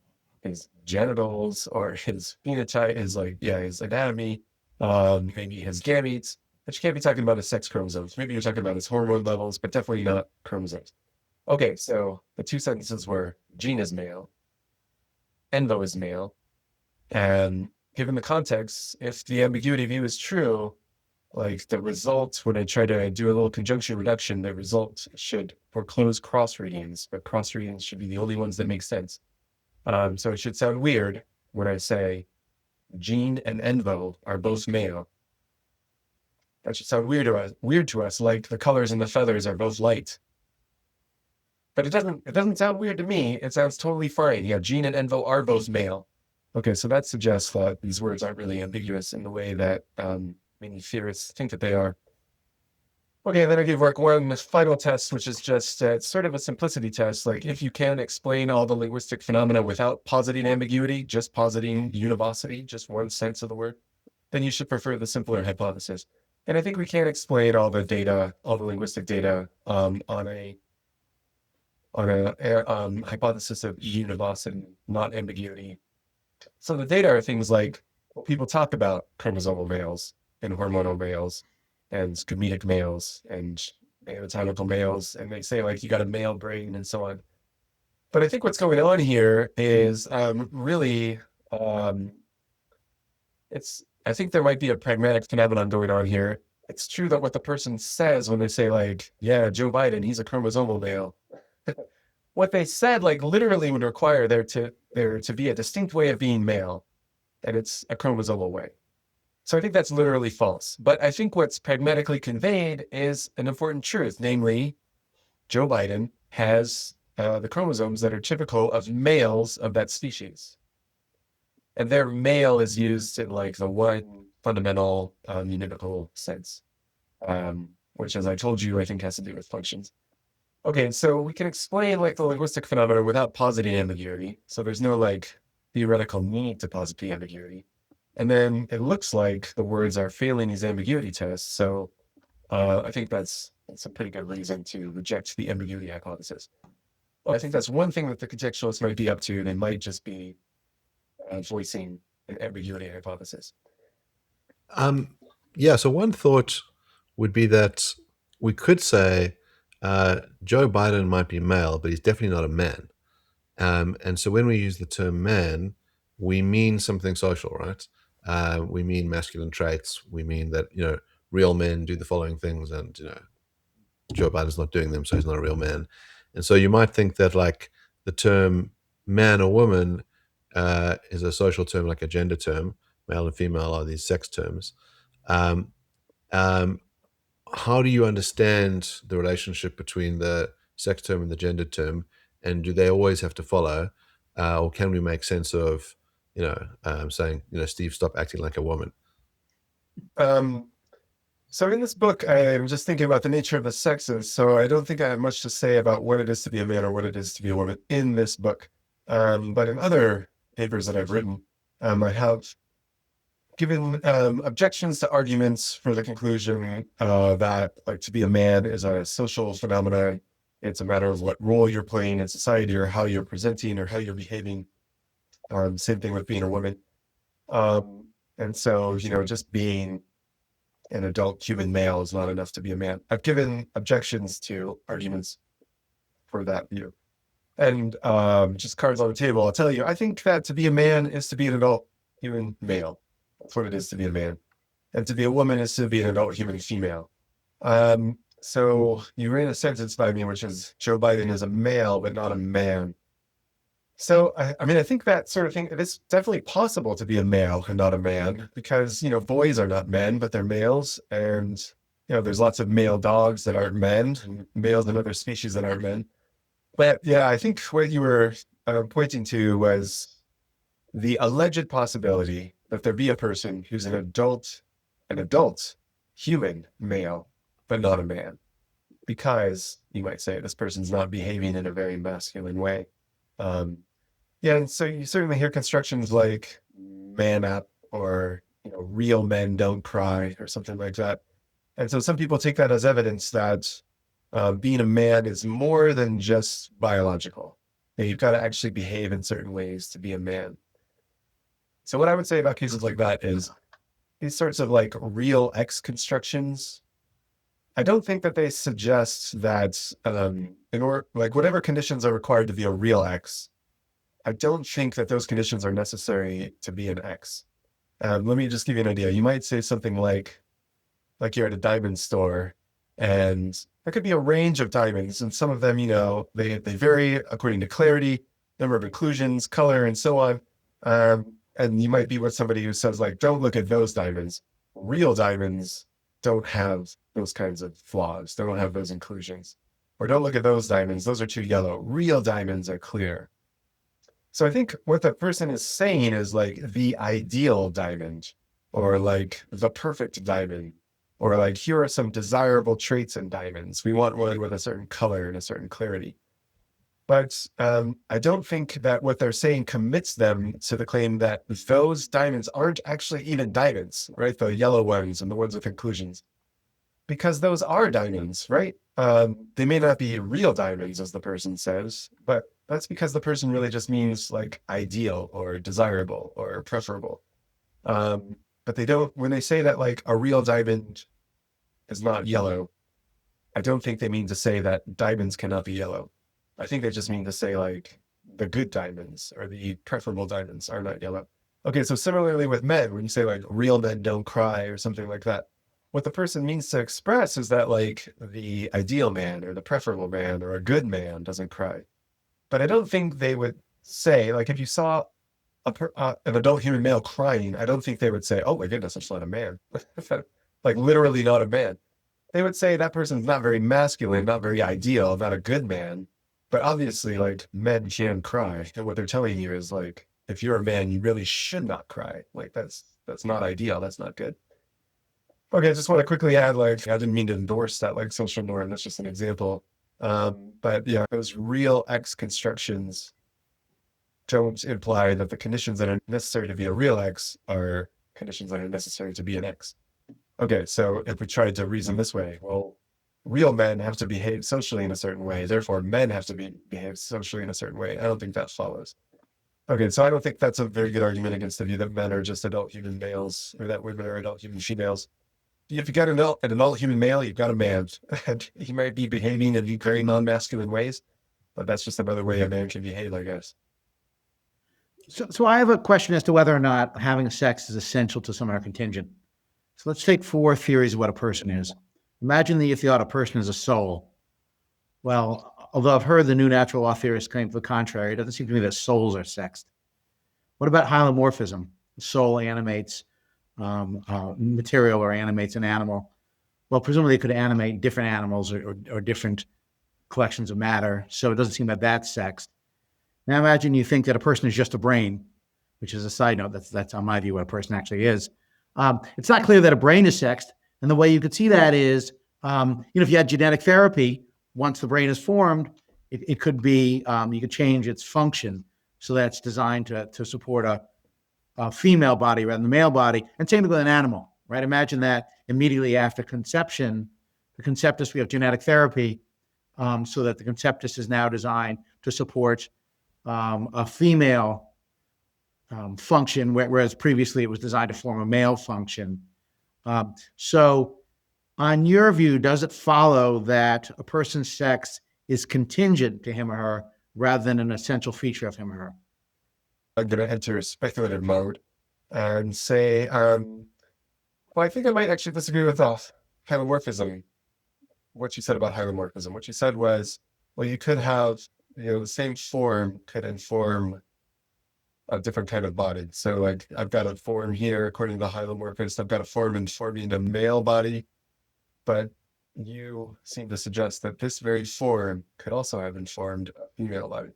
his genitals or his phenotype, his anatomy, maybe his gametes. But you can't be talking about his sex chromosomes. Maybe you're talking about his hormone levels, but definitely not chromosomes. Okay, so the two sentences were Gene is male, Envo is male, and given the context, if the ambiguity view is true, like the result, when I try to do a little conjunction reduction, the result should foreclose cross readings, but cross readings should be the only ones that make sense. So it should sound weird when I say Jean and Envo are both male. That should sound weird to us, like the colors and the feathers are both light. But it doesn't sound weird to me. It sounds totally fine. Yeah, Jean and Envo are both male. Okay, so that suggests that these words aren't really ambiguous in the way that many theorists think that they are. Okay, then I give like one final test, which is just it's sort of a simplicity test. Like if you can explain all the linguistic phenomena without positing ambiguity, just positing univocity, just one sense of the word, then you should prefer the simpler hypothesis. And I think we can explain all the data, all the linguistic data on a hypothesis of univocity, not ambiguity. So the data are things like what people talk about: chromosomal males and hormonal males and gametic males and anatomical males. And they say like you got a male brain and so on. But I think what's going on here is really, I think there might be a pragmatic phenomenon going on here. It's true that what the person says when they say like, yeah, Joe Biden, he's a chromosomal male. What they said like literally would require there to be a distinct way of being male, and it's a chromosomal way. So I think that's literally false. But I think what's pragmatically conveyed is an important truth, namely, Joe Biden has the chromosomes that are typical of males of that species. And their male is used in like the one fundamental univocal sense, which, as I told you, I think has to do with functions. Okay, so we can explain like the linguistic phenomena without positing ambiguity. So there's no like theoretical need to posit the ambiguity. And then it looks like the words are failing these ambiguity tests. So I think that's a pretty good reason to reject the ambiguity hypothesis. Well, I think that's one thing that the contextualists might be up to. They might just be voicing an ambiguity hypothesis. Yeah, so one thought would be that we could say Joe Biden might be male, but he's definitely not a man. And so when we use the term man, we mean something social, right? We mean masculine traits. We mean that, real men do the following things, and, Joe Biden's not doing them, so he's not a real man. And so you might think that like the term man or woman is a social term, like a gender term. Male and female are these sex terms. Um, how do you understand the relationship between the sex term and the gender term, and do they always have to follow, or can we make sense of, saying, Steve, stop acting like a woman? So in this book, I'm just thinking about the nature of the sexes. So I don't think I have much to say about what it is to be a man or what it is to be a woman in this book. But in other papers that I've written, I have given objections to arguments for the conclusion that like to be a man is a social phenomenon. It's a matter of what role you're playing in society or how you're presenting or how you're behaving. Same thing with being a woman. And so, just being an adult human male is not enough to be a man. I've given objections to arguments for that view. And just cards on the table, I'll tell you, I think that to be a man is to be an adult human male. That's what it is to be a man. And to be a woman is to be an adult human female. So you ran a sentence by me, which is Joe Biden is a male, but not a man. So, I think that sort of thing, it is definitely possible to be a male and not a man because, boys are not men, but they're males. And, there's lots of male dogs that aren't men and males in other species that aren't men. But yeah, I think what you were pointing to was the alleged possibility that there be a person who's an adult human male, but not a man. Because you might say this person's not behaving in a very masculine way. Yeah, and so you certainly hear constructions like man up or, real men don't cry or something like that. And so some people take that as evidence that being a man is more than just biological. You've got to actually behave in certain ways to be a man. So what I would say about cases like that is these sorts of like real X constructions, I don't think that they suggest that whatever conditions are required to be a real X, I don't think that those conditions are necessary to be an X. Let me just give you an idea. You might say something like you're at a diamond store, and there could be a range of diamonds, and some of them, they vary according to clarity, number of inclusions, color, and so on. And you might be with somebody who says like, don't look at those diamonds. Real diamonds don't have those kinds of flaws. They don't have those inclusions. Or don't look at those diamonds. Those are too yellow. Real diamonds are clear. So I think what the person is saying is like the ideal diamond, or like the perfect diamond, or like, here are some desirable traits in diamonds. We want one with a certain color and a certain clarity. But I don't think that what they're saying commits them to the claim that those diamonds aren't actually even diamonds, right? The yellow ones and the ones with inclusions, because those are diamonds, right? They may not be real diamonds, as the person says, but that's because the person really just means like ideal or desirable or preferable. But they don't, when they say that like a real diamond is not yellow, I don't think they mean to say that diamonds cannot be yellow. I think they just mean to say like the good diamonds or the preferable diamonds are not yellow. Okay, so similarly with men, when you say like real men don't cry or something like that, what the person means to express is that like the ideal man or the preferable man or a good man doesn't cry. But I don't think they would say, like, if you saw an adult human male crying, I don't think they would say, oh my goodness, that's not a man. Like literally not a man. They would say that person's not very masculine, not very ideal, not a good man. But obviously, like, men can cry. And what they're telling you is like, if you're a man, you really should not cry. Like that's not ideal. That's not good. Okay, I just want to quickly add, like, I didn't mean to endorse that like social norm. That's just an example. But yeah, those real X constructions don't imply that the conditions that are necessary to be a real X are conditions that are necessary to be an X. Okay, so if we tried to reason this way, well, real men have to behave socially in a certain way, therefore men have to behave socially in a certain way. I don't think that follows. Okay, so I don't think that's a very good argument against the view that men are just adult human males, or that women are adult human females. If you got an adult human male, you've got a man. And he might be behaving in very non-masculine ways, but that's just another way a man can behave, I guess. So I have a question as to whether or not having sex is essential to some of our contingent. So let's take 4 theories of what a person is. Imagine that you thought a person is a soul. Well, although I've heard the new natural law theorists claim to the contrary, it doesn't seem to me that souls are sexed. What about hylomorphism? The soul animates material or animates an animal. Well, presumably it could animate different animals or different collections of matter. So it doesn't seem that that's sexed. Now imagine you think that a person is just a brain, which is a side note. That's on my view what a person actually is. It's not clear that a brain is sexed. And the way you could see that is, if you had genetic therapy, once the brain is formed, it could be, you could change its function so that it's designed to support a female body rather than the male body. And same with an animal, right? Imagine that immediately after conception, the conceptus, we have genetic therapy, so that the conceptus is now designed to support a female function, whereas previously it was designed to form a male function. So on your view, does it follow that a person's sex is contingent to him or her rather than an essential feature of him or her? I'm going to enter speculative mode and say, well, I think I might actually disagree with hylomorphism. What you said about hylomorphism. What you said was, well, you could have, the same form could inform a different kind of body. So like, I've got a form here, according to the hylomorphist, I've got a form informing a male body, but you seem to suggest that this very form could also have informed a female body.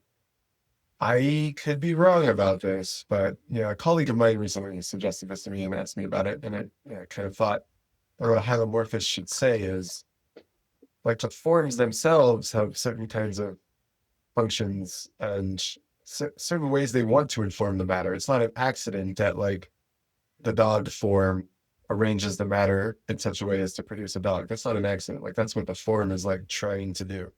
I could be wrong about this, but a colleague of mine recently suggested this to me and asked me about it, and I kind of thought, or what a hylomorphist should say is, like, the forms themselves have certain kinds of functions and certain ways they want to inform the matter. It's not an accident that like the dog form arranges the matter in such a way as to produce a dog. That's not an accident. Like that's what the form is like trying to do.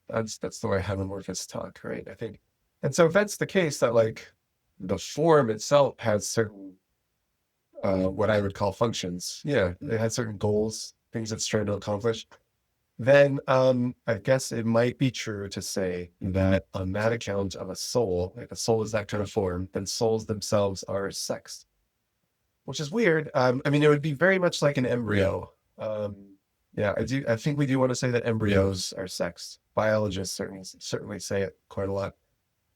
That's the way hylomorphists talk, right? I think. And so if that's the case, that like the form itself has certain what I would call functions. Yeah, it has certain goals, things it's trying to accomplish. Then I guess it might be true to say that on that account of a soul, if a soul is that kind of form, then souls themselves are sexed. which is weird. I mean, it would be very much like an embryo. Yeah, I think we do want to say that embryos are sexed. Biologists certainly say it quite a lot.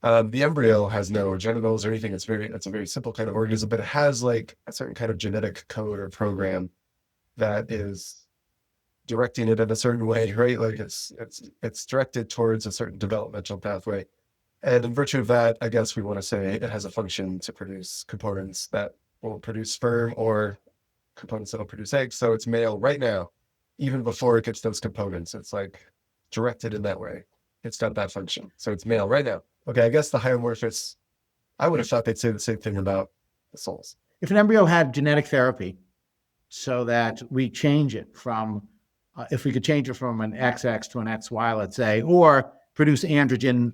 The embryo has no genitals or anything. It's a very simple kind of organism, but it has like a certain kind of genetic code or program that is directing it in a certain way, right? Like it's directed towards a certain developmental pathway. And in virtue of that, I guess we want to say it has a function to produce components that will produce sperm or components that will produce eggs. So it's male right now, even before it gets those components. It's like directed in that way. It's got that function. So it's male right now. Okay, I guess the hylomorphists, I would have thought they'd say the same thing about the souls. If an embryo had genetic therapy so that we change it from, if we could change it from an XX to an XY, let's say, or produce androgen,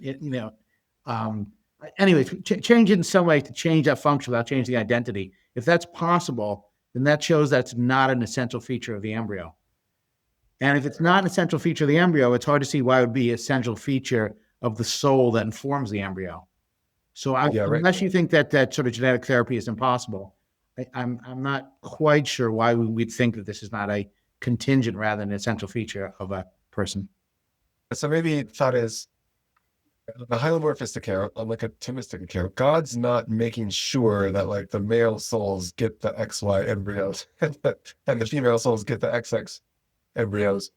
anyway, change it in some way to change that function without changing the identity. If that's possible, then that shows that's not an essential feature of the embryo. And if it's not an essential feature of the embryo, it's hard to see why it would be an essential feature of the soul that informs the embryo. So unless you think that sort of genetic therapy is impossible, I'm not quite sure why we'd think that this is not a contingent rather than an essential feature of a person. So maybe the thought is, the hylomorphistic account, unlike a Thomistic account, God's not making sure that like the male souls get the XY embryos and the female souls get the XX embryos.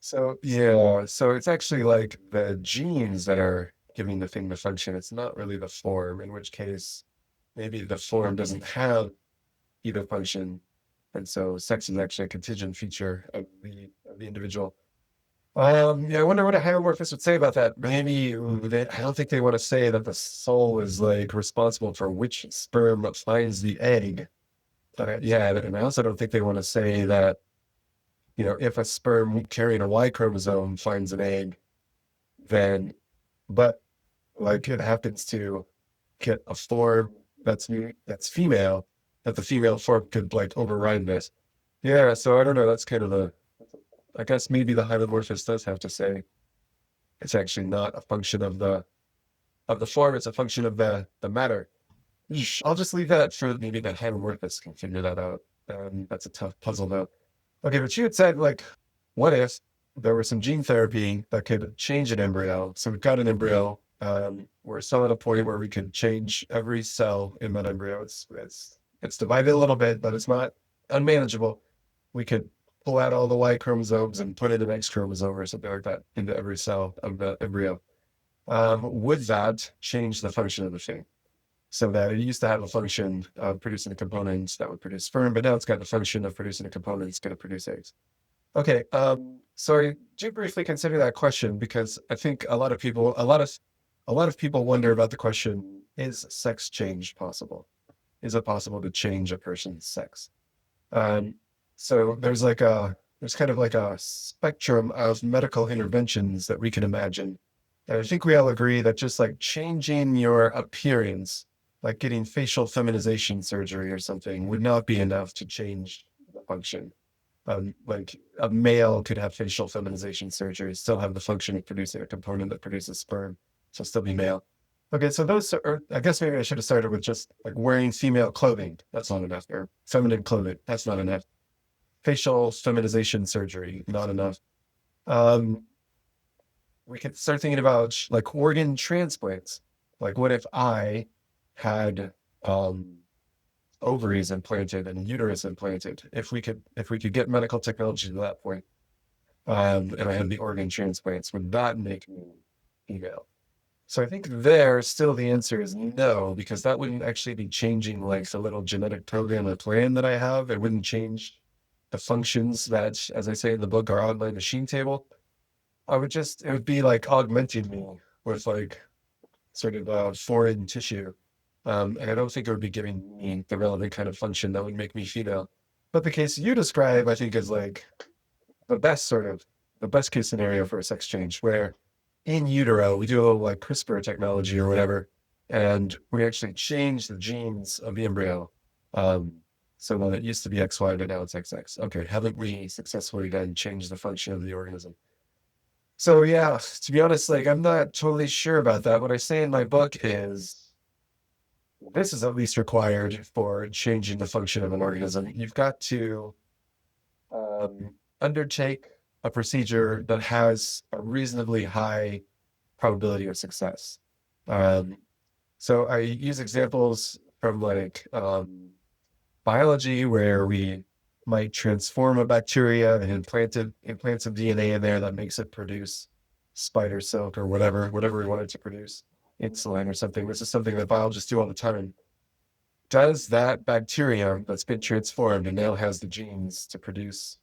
So it's actually like the genes that are giving the thing the function. It's not really the form, in which case maybe the form doesn't have either function. And so sex is actually a contingent feature of the individual. I wonder what a hylomorphist would say about that. Maybe I don't think they want to say that the soul is like responsible for which sperm finds the egg. But and I also don't think they want to say that, if a sperm carrying a Y chromosome finds an egg, but like it happens to get a form that's female, that the female form could like override this. Yeah, so I don't know. That's kind of I guess maybe the hylomorphist does have to say it's actually not a function of the form, it's a function of the matter. I'll just leave that for maybe the hylomorphist can figure that out. That's a tough puzzle though. Okay, but you had said like, what if there was some gene therapy that could change an embryo? So we've got an embryo. We're still at a point where we can change every cell in that embryo. It's divided a little bit, but it's not unmanageable. We could pull out all the Y chromosomes and put in an X chromosome or something like that into every cell of the embryo. Would that change the function of the thing? So that it used to have a function of producing a component that would produce sperm, but now it's got the function of producing a component that's going to produce eggs. Okay, so I do briefly consider that question because I think a lot of people wonder about the question: is sex change possible? Is it possible to change a person's sex? So there's kind of like a spectrum of medical interventions that we can imagine. And I think we all agree that just like changing your appearance, like getting facial feminization surgery or something, would not be enough to change the function. Like a male could have facial feminization surgery, still have the function of producing a component that produces sperm, so still be male. Okay, so those are, I guess maybe I should have started with just like wearing female clothing. That's not enough. Or feminine clothing. That's not enough. Facial feminization surgery, not enough. We could start thinking about like organ transplants. Like what if I had ovaries implanted and uterus implanted? If we could get medical technology to that point, and I had the organ transplants, would that make me female? So I think still the answer is no, because that wouldn't actually be changing like the little genetic program or plan that I have. It wouldn't change the functions that, as I say in the book, are on my machine table. It would be like augmenting me with like sort of foreign tissue. And I don't think it would be giving me the relevant kind of function that would make me female. But the case you describe, I think, is like the best case scenario for a sex change, where in utero, we do a little like CRISPR technology or whatever, and we actually change the genes of the embryo. So that it used to be XY, but now it's XX. Okay, haven't we successfully then changed the function of the organism? So yeah, to be honest, like I'm not totally sure about that. What I say in my book is this is at least required for changing the function of an organism. You've got to undertake a procedure that has a reasonably high probability of success. So I use examples from like biology, where we might transform a bacteria and implant some DNA in there that makes it produce spider silk or whatever we want it to produce, insulin or something. This is something that biologists do all the time. Does that bacteria that's been transformed and now has the genes to produce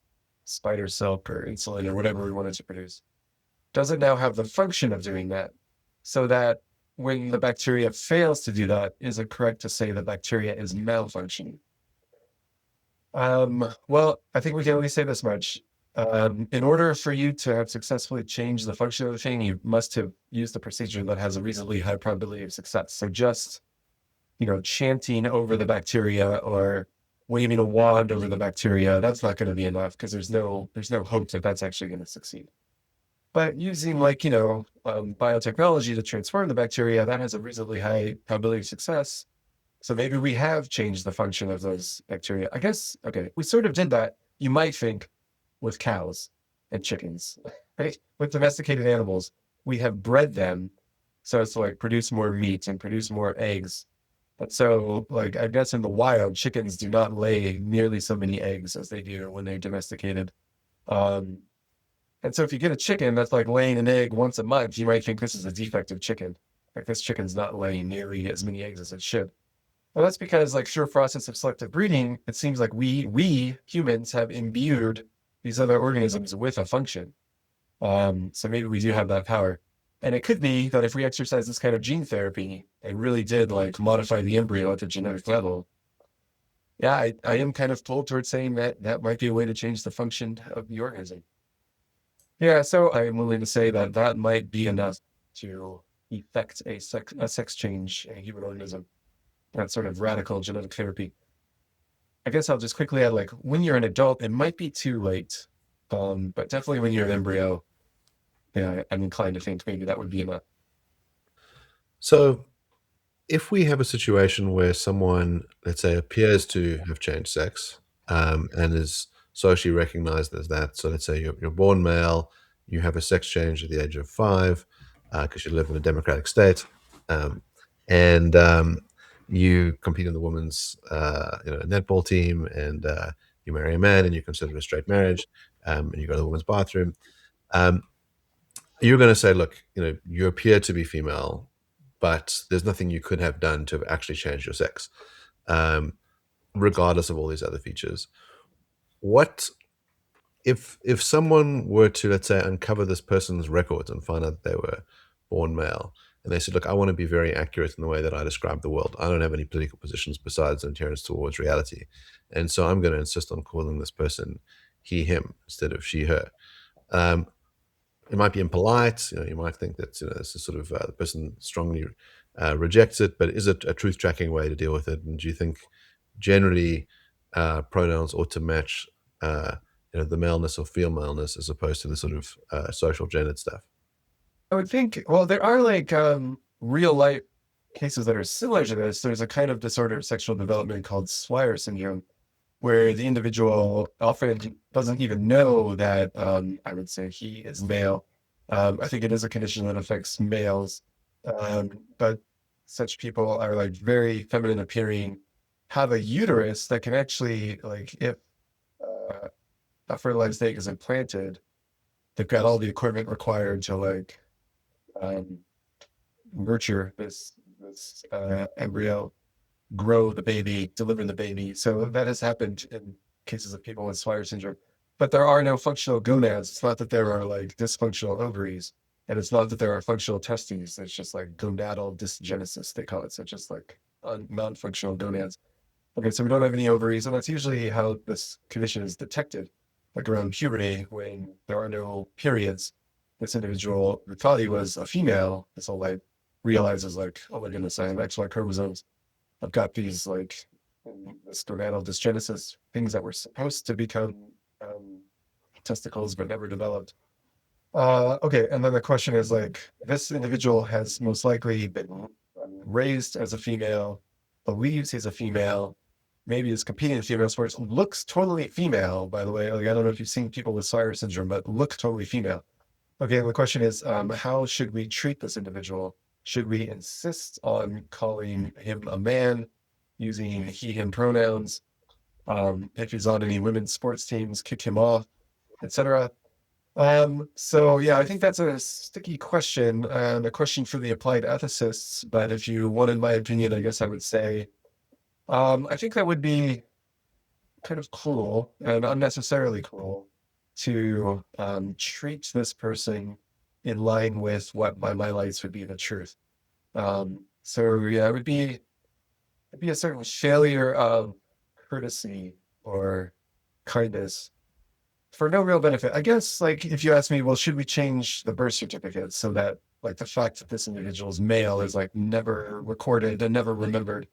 spider silk or insulin or whatever we want it to produce, does it now have the function of doing that? So that when the bacteria fails to do that, is it correct to say the bacteria is malfunctioning? Well, I think we can at least say this much. In order for you to have successfully changed the function of the thing, you must have used a procedure that has a reasonably high probability of success. So just, chanting over the bacteria or waving a wand over the bacteria, that's not going to be enough, because there's no hope that that's actually going to succeed. But using biotechnology to transform the bacteria, that has a reasonably high probability of success. So maybe we have changed the function of those bacteria. I guess, okay, we sort of did that, you might think, with cows and chickens, right? With domesticated animals, we have bred them so as to produce more meat and produce more eggs. But so I guess in the wild, chickens do not lay nearly so many eggs as they do when they're domesticated. And so if you get a chicken that's laying an egg once a month, you might think this is a defective chicken. This chicken's not laying nearly as many eggs as it should. Well, that's because through a process of selective breeding, it seems like we humans have imbued these other organisms with a function. So maybe we do have that power. And it could be that if we exercise this kind of gene therapy, it really did modify the embryo at the genetic level. Yeah, I am kind of pulled towards saying that might be a way to change the function of the organism. Yeah, so I'm willing to say that might be enough to effect a sex change in a human organism. That sort of radical genetic therapy. I guess I'll just quickly add, when you're an adult, it might be too late. But definitely when you're an embryo, yeah, I'm inclined to think maybe that would be enough. So if we have a situation where someone, let's say, appears to have changed sex, and is socially recognized as that, so let's say you're born male, you have a sex change at the age of 5, because you live in a democratic state, and you compete in the women's netball team, and you marry a man, and you consider it a straight marriage, and you go to the women's bathroom. You're going to say, look, you appear to be female, but there's nothing you could have done to have actually changed your sex, regardless of all these other features. What if someone were to, let's say, uncover this person's records and find out that they were born male, and they said, look, I want to be very accurate in the way that I describe the world. I don't have any political positions besides adherence towards reality. And so I'm going to insist on calling this person he, him, instead of she, her. It might be impolite. You might think that this is sort of the person strongly rejects it, but is it a truth tracking way to deal with it? And do you think generally pronouns ought to match the maleness or femaleness as opposed to the sort of social gendered stuff? I would think, well, there are real life cases that are similar to this. There's a kind of disorder of sexual development called Swyer syndrome, where the individual often doesn't even know that I would say he is male. I think it is a condition that affects males, but such people are very feminine appearing, have a uterus that can actually, if a fertilized egg is implanted, they've got all the equipment required to nurture this embryo, grow the baby, deliver the baby. So that has happened in cases of people with Swyer syndrome. But there are no functional gonads. It's not that there are dysfunctional ovaries, and it's not that there are functional testes. It's just gonadal dysgenesis, they call it. So just non-functional gonads. Okay, so we don't have any ovaries, and that's usually how this condition is detected, around puberty, when there are no periods. This individual who thought he was a female, this whole realizes oh my goodness, I have XY chromosomes. I've got these this gonadal dysgenesis, things that were supposed to become testicles but never developed. Okay, and then the question is this individual has most likely been raised as a female, believes he's a female, maybe is competing in female sports, looks totally female, by the way. Like, I don't know if you've seen people with Swyer syndrome, but looks totally female. Okay, the question is, how should we treat this individual? Should we insist on calling him a man, using he, him pronouns? If he's on any women's sports teams, kick him off, etc. So yeah, I think that's a sticky question, a question for the applied ethicists. But if you wanted my opinion, I guess I would say, I think that would be kind of cruel and unnecessarily cruel to treat this person in line with what by my lights would be the truth. So yeah, it'd be a certain failure of courtesy or kindness for no real benefit. I guess, like, if you ask me, well, should we change the birth certificate so that, like, the fact that this individual is male is, like, never recorded and never remembered,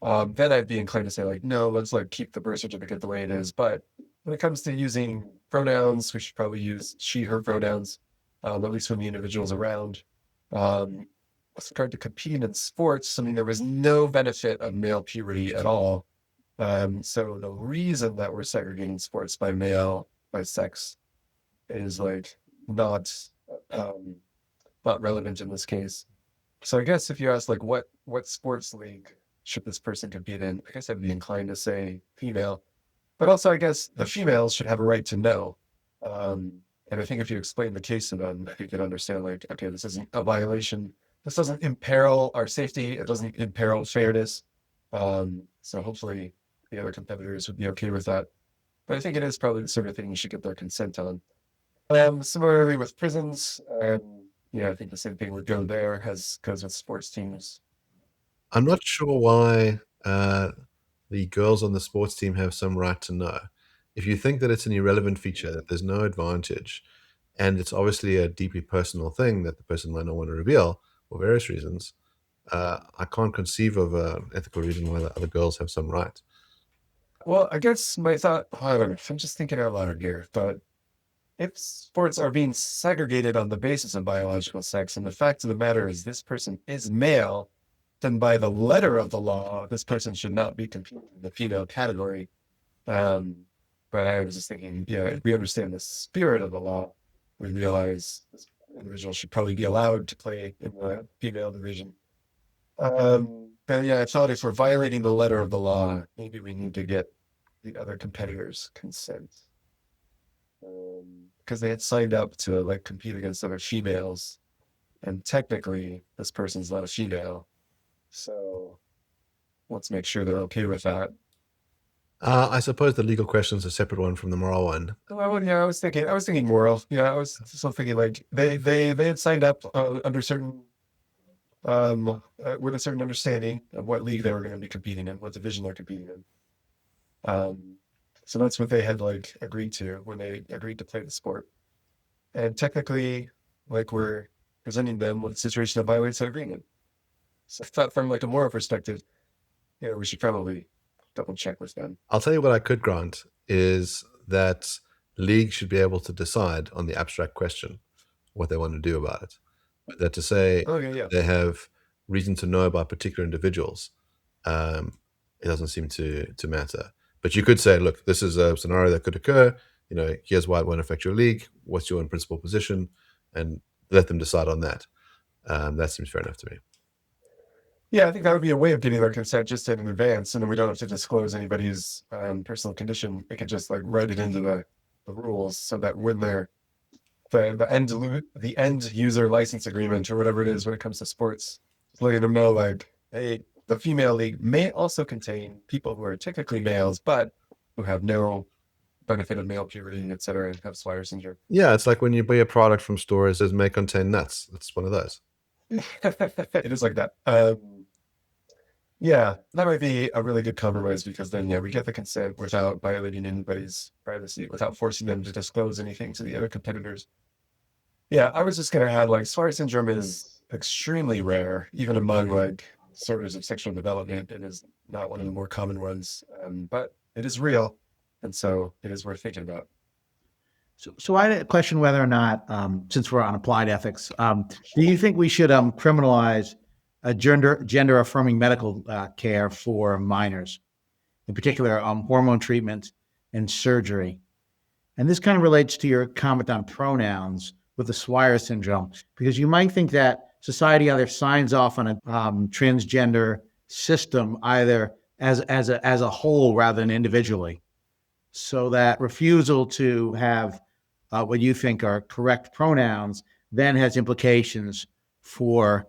then I'd be inclined to say, like, no, let's, like, keep the birth certificate the way it is. But when it comes to using pronouns, we should probably use she, her pronouns, at least when the individual's around. With regard to competing in sports, I mean, there was no benefit of male puberty at all. So the reason that we're segregating sports by sex is, like, not relevant in this case. So I guess if you ask, like, what sports league should this person compete in, I guess I'd be inclined to say female. But also, I guess the females should have a right to know. And I think if you explain the case to them, you can understand, like, okay, this isn't a violation. This doesn't imperil our safety. It doesn't imperil fairness. So hopefully the other competitors would be okay with that. But I think it is probably the sort of thing you should get their consent on. Similarly with prisons, yeah, I think the same thing would go there as goes with sports teams. I'm not sure why the girls on the sports team have some right to know. If you think that it's an irrelevant feature, that there's no advantage, and it's obviously a deeply personal thing that the person might not want to reveal for various reasons, I can't conceive of an ethical reason why the other girls have some right. Well, I guess my thought, I don't know, I'm just thinking out loud here, but if sports are being segregated on the basis of biological sex, and the fact of the matter is this person is male, then by the letter of the law, this person should not be competing in the female category. But I was just thinking, yeah, if we understand the spirit of the law, we realize this individual should probably be allowed to play in the female division. But yeah, I thought if we're violating the letter of the law, maybe we need to get the other competitors' consent. Because they had signed up to, like, compete against other females, and technically this person's not a female. So let's make sure they're okay with that. I suppose the legal question is a separate one from the moral one. Well, yeah, I was thinking moral. Yeah, I was still thinking, like, they had signed up under certain with a certain understanding of what league they were going to be competing in, what division they're competing in. So that's what they had, like, agreed to when they agreed to play the sport. And technically, like, we're presenting them with a situation that violates that agreement. So I thought from, like, a moral perspective, yeah, we should probably double check with them. I'll tell you what I could grant is that leagues should be able to decide on the abstract question what they want to do about it. But that to say they have reason to know about particular individuals, it doesn't seem to matter. But you could say, look, this is a scenario that could occur. You know, here's why it won't affect your league. What's your in-principle position? And let them decide on that. That seems fair enough to me. Yeah, I think that would be a way of getting their consent just in advance, and then we don't have to disclose anybody's personal condition. We can just, like, write it into the rules so that when they're the end user license agreement or whatever it is when it comes to sports, letting them know, like, hey, the female league may also contain people who are technically males, but who have no benefit of male puberty, et cetera, and have Swyer syndrome. Yeah, it's like when you buy a product from stores, it says may contain nuts. It's one of those. It is like that. Yeah, that might be a really good compromise, because then, yeah, we get the consent without violating anybody's privacy, without forcing them to disclose anything to the other competitors. Yeah, I was just going to add, like, Swyer syndrome is extremely rare, even among, like, disorders of sexual development. It is not one of the more common ones, but it is real, and so it is worth thinking about. So I had a question whether or not, since we're on applied ethics, do you think we should criminalize gender affirming medical care for minors, in particular hormone treatment and surgery. And this kind of relates to your comment on pronouns with the Swire syndrome, because you might think that society either signs off on a transgender system either as a whole rather than individually. So that refusal to have what you think are correct pronouns then has implications for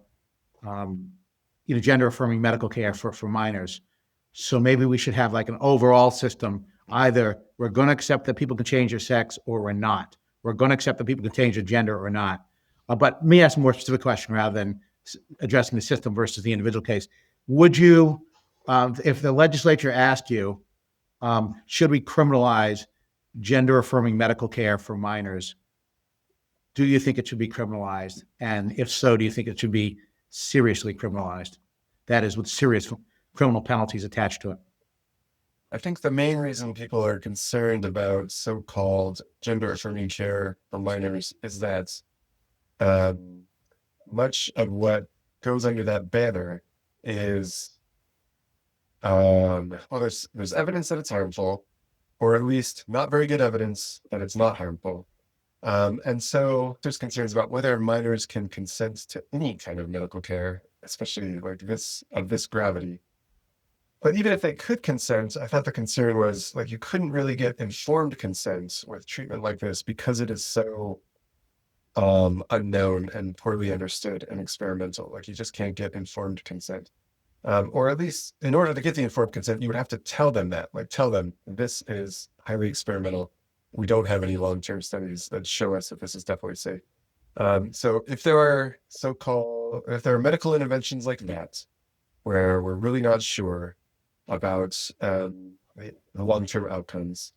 gender affirming medical care for minors. So maybe we should have like an overall system. Either we're going to accept that people can change their sex or we're not. We're going to accept that people can change their gender or not. But let me ask a more specific question rather than addressing the system versus the individual case. Would you, if the legislature asked you, should we criminalize gender affirming medical care for minors? Do you think it should be criminalized? And if so, do you think it should be seriously criminalized? That is, with serious criminal penalties attached to it. I think the main reason people are concerned about so-called gender-affirming care for minors is that much of what goes under that banner is, there's evidence that it's harmful, or at least not very good evidence that it's not harmful. And so there's concerns about whether minors can consent to any kind of medical care, especially like this, of this gravity. But even if they could consent, I thought the concern was like you couldn't really get informed consent with treatment like this because it is so unknown and poorly understood and experimental. Like you just can't get informed consent. Or at least in order to get the informed consent, you would have to tell them that, like tell them this is highly experimental. We don't have any long-term studies that show us that this is definitely safe. So if there are if there are medical interventions like that, where we're really not sure about the long-term outcomes,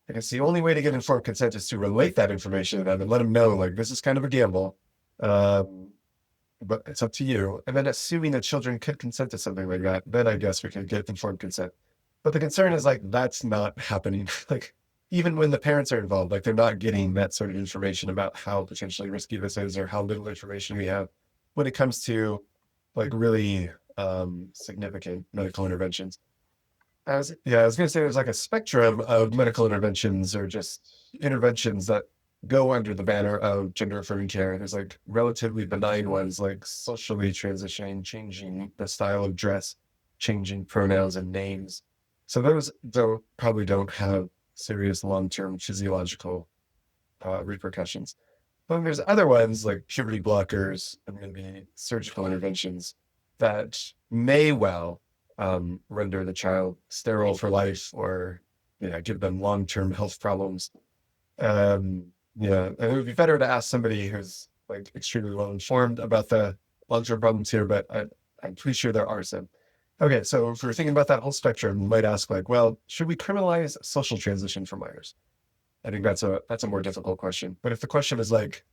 I guess the only way to get informed consent is to relate that information to them and let them know, like, this is kind of a gamble, but it's up to you. And then assuming that children could consent to something like that, then I guess we can get informed consent. But the concern is like, that's not happening. Like, even when the parents are involved, like they're not getting that sort of information about how potentially risky this is or how little information we have when it comes to like really significant medical interventions. I was going to say there's like a spectrum of medical interventions or just interventions that go under the banner of gender affirming care. There's like relatively benign ones like socially transitioning, changing the style of dress, changing pronouns and names. So those though probably don't have serious long-term physiological repercussions. But there's other ones like puberty blockers and maybe surgical interventions that may well render the child sterile for life or give them long-term health problems. And it would be better to ask somebody who's like extremely well informed about the long-term problems here, but I'm pretty sure there are some. Okay, so if we're thinking about that whole spectrum, we might ask like, well, should we criminalize social transition for minors? I think that's a more difficult question. But if the question is like,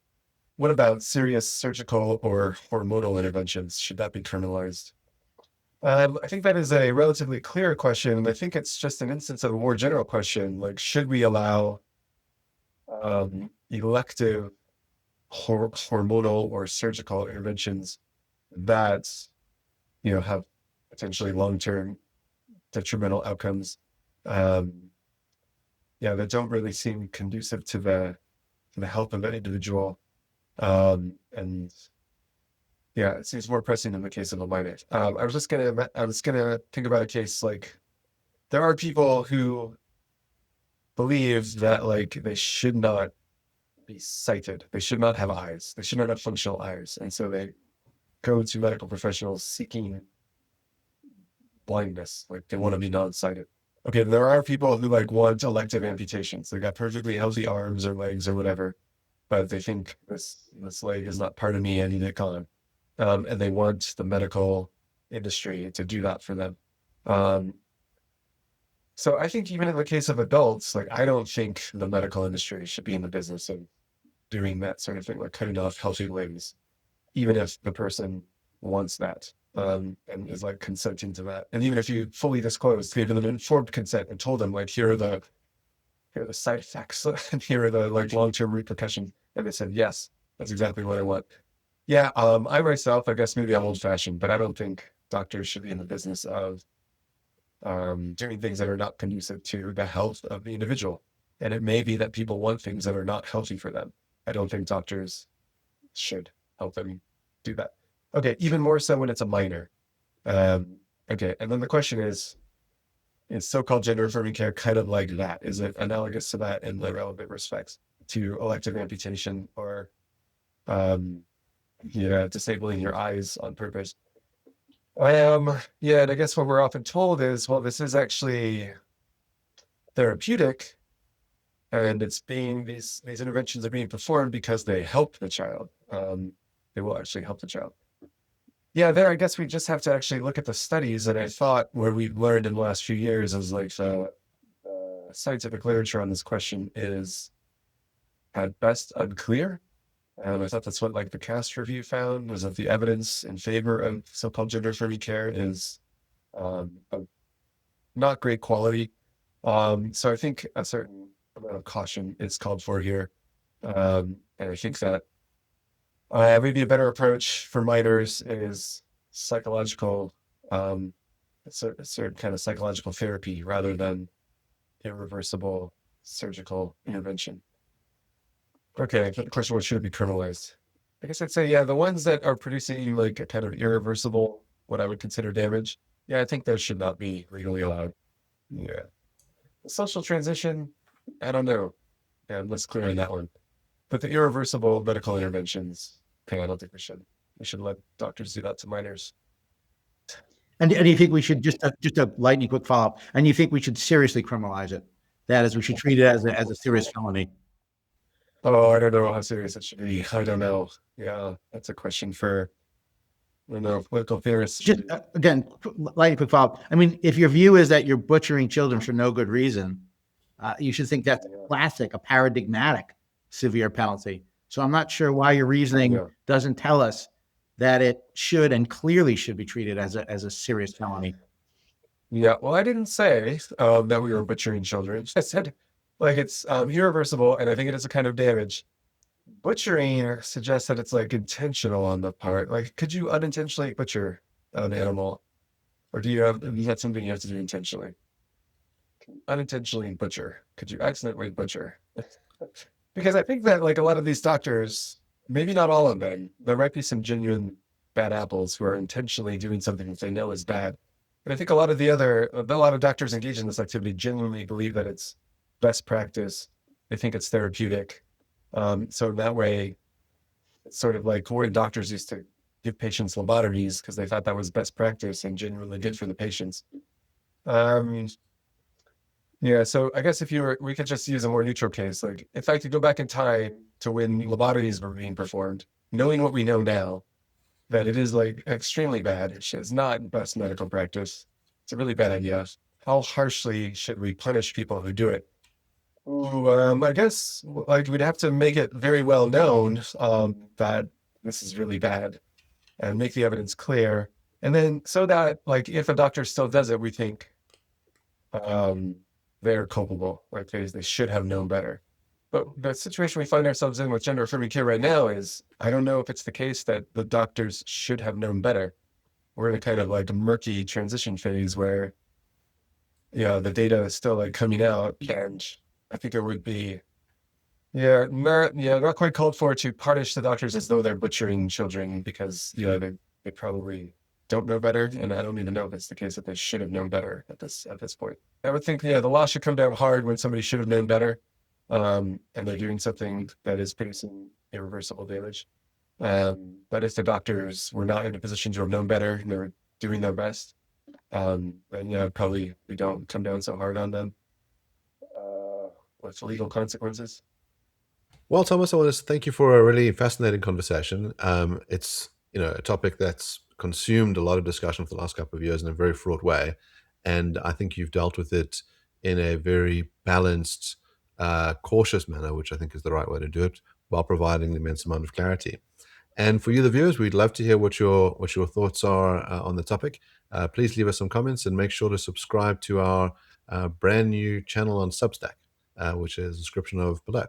what about serious surgical or hormonal interventions? Should that be criminalized? I think that is a relatively clear question. And I think it's just an instance of a more general question. Like, should we allow elective hormonal or surgical interventions that, have potentially long-term detrimental outcomes, that don't really seem conducive to the health of an individual. It seems more pressing in the case of a minor. I was gonna think about a case like there are people who believe that like they should not be sighted, they should not have eyes, they should not have functional eyes, and so they go to medical professionals seeking blindness, like they want to be non-sighted. Okay, there are people who like want elective amputations. They got perfectly healthy arms or legs or whatever, but they think this leg is not part of me, I need it gone. And they want the medical industry to do that for them. So I think even in the case of adults, like I don't think the medical industry should be in the business of doing that sort of thing, like cutting off healthy limbs, even if the person wants that, and is like consenting to that. And even if you fully disclosed, gave them informed consent and told them like, here are the side effects and here are the like long-term repercussions. And they said, yes, that's exactly what I want. Yeah, I myself, I guess maybe I'm old-fashioned, but I don't think doctors should be in the business of doing things that are not conducive to the health of the individual. And it may be that people want things that are not healthy for them. I don't think doctors should help them do that. Okay, even more so when it's a minor. Okay, and then the question is so-called gender-affirming care kind of like that? Is it analogous to that in the relevant respects to elective amputation or disabling your eyes on purpose? Yeah, and I guess what we're often told is, well, this is actually therapeutic, and it's being these interventions are being performed because they help the child. They will actually help the child. Yeah, there, I guess we just have to actually look at the studies. And I thought what we've learned in the last few years is like scientific literature on this question is at best unclear. And I thought that's what like the CAST review found, was that the evidence in favor of so-called gender-affirming care is of not great quality. So I think a certain amount of caution is called for here. And I think that maybe a better approach for minors is psychological, a certain kind of psychological therapy rather than irreversible surgical intervention. Okay, but the question was, should it be criminalized? I guess I'd say, yeah, the ones that are producing like a kind of irreversible, what I would consider damage, yeah, I think those should not be legally allowed. Yeah. The social transition, I don't know. Yeah, I'm less clear on that one. But the irreversible medical interventions, okay, I don't think we should. We should let doctors do that to minors. And do you think we should just a lightning quick follow-up? And you think we should seriously criminalize it? That is, we should treat it as a serious felony. Oh, I don't know how serious it should be. I don't know. Yeah, that's a question for, I don't know, political theorists. Just again, lightning quick follow-up. I mean, if your view is that you're butchering children for no good reason, you should think that's classic, a paradigmatic severe penalty. So I'm not sure why your reasoning doesn't tell us that it should and clearly should be treated as a serious felony. Yeah, well, I didn't say that we were butchering children. I said like it's irreversible, and I think it is a kind of damage. Butchering suggests that it's like intentional on the part. Like, could you unintentionally butcher an animal, or is that something you have to do intentionally? Unintentionally butcher. Could you accidentally butcher? Because I think that like a lot of these doctors, maybe not all of them, there might be some genuine bad apples who are intentionally doing something that they know is bad. But I think a lot of doctors engaged in this activity genuinely believe that it's best practice. They think it's therapeutic. So in that way, it's sort of like when doctors used to give patients lobotomies because they thought that was best practice and genuinely good for the patients. Yeah, so I guess we could just use a more neutral case. Like if I could go back in time to when lobotomies were being performed, knowing what we know now, that it is like extremely bad. It's not best medical practice. It's a really bad idea. How harshly should we punish people who do it? I guess like we'd have to make it very well known that this is really bad and make the evidence clear. And then so that like if a doctor still does it, we think they're culpable, right? They should have known better. But the situation we find ourselves in with gender-affirming care right now is, I don't know if it's the case that the doctors should have known better. We're in a kind of like a murky transition phase where, the data is still like coming out, and I think it would be, not quite called for to punish the doctors as though they're butchering children because, they probably don't know better. And I don't even know if it's the case that they should have known better at this point. I would think, the law should come down hard when somebody should have known better. And they're doing something that is producing irreversible damage. But if the doctors were not in a position to have known better and they're doing their best, then probably we don't come down so hard on them with legal consequences. Well, Thomas, I want to thank you for a really fascinating conversation. It's a topic that's consumed a lot of discussion for the last couple of years in a very fraught way, and I think you've dealt with it in a very balanced, cautious manner, which I think is the right way to do it, while providing an immense amount of clarity. And for you, the viewers, we'd love to hear what your thoughts are on the topic. Please leave us some comments and make sure to subscribe to our brand new channel on Substack, which is a description of below.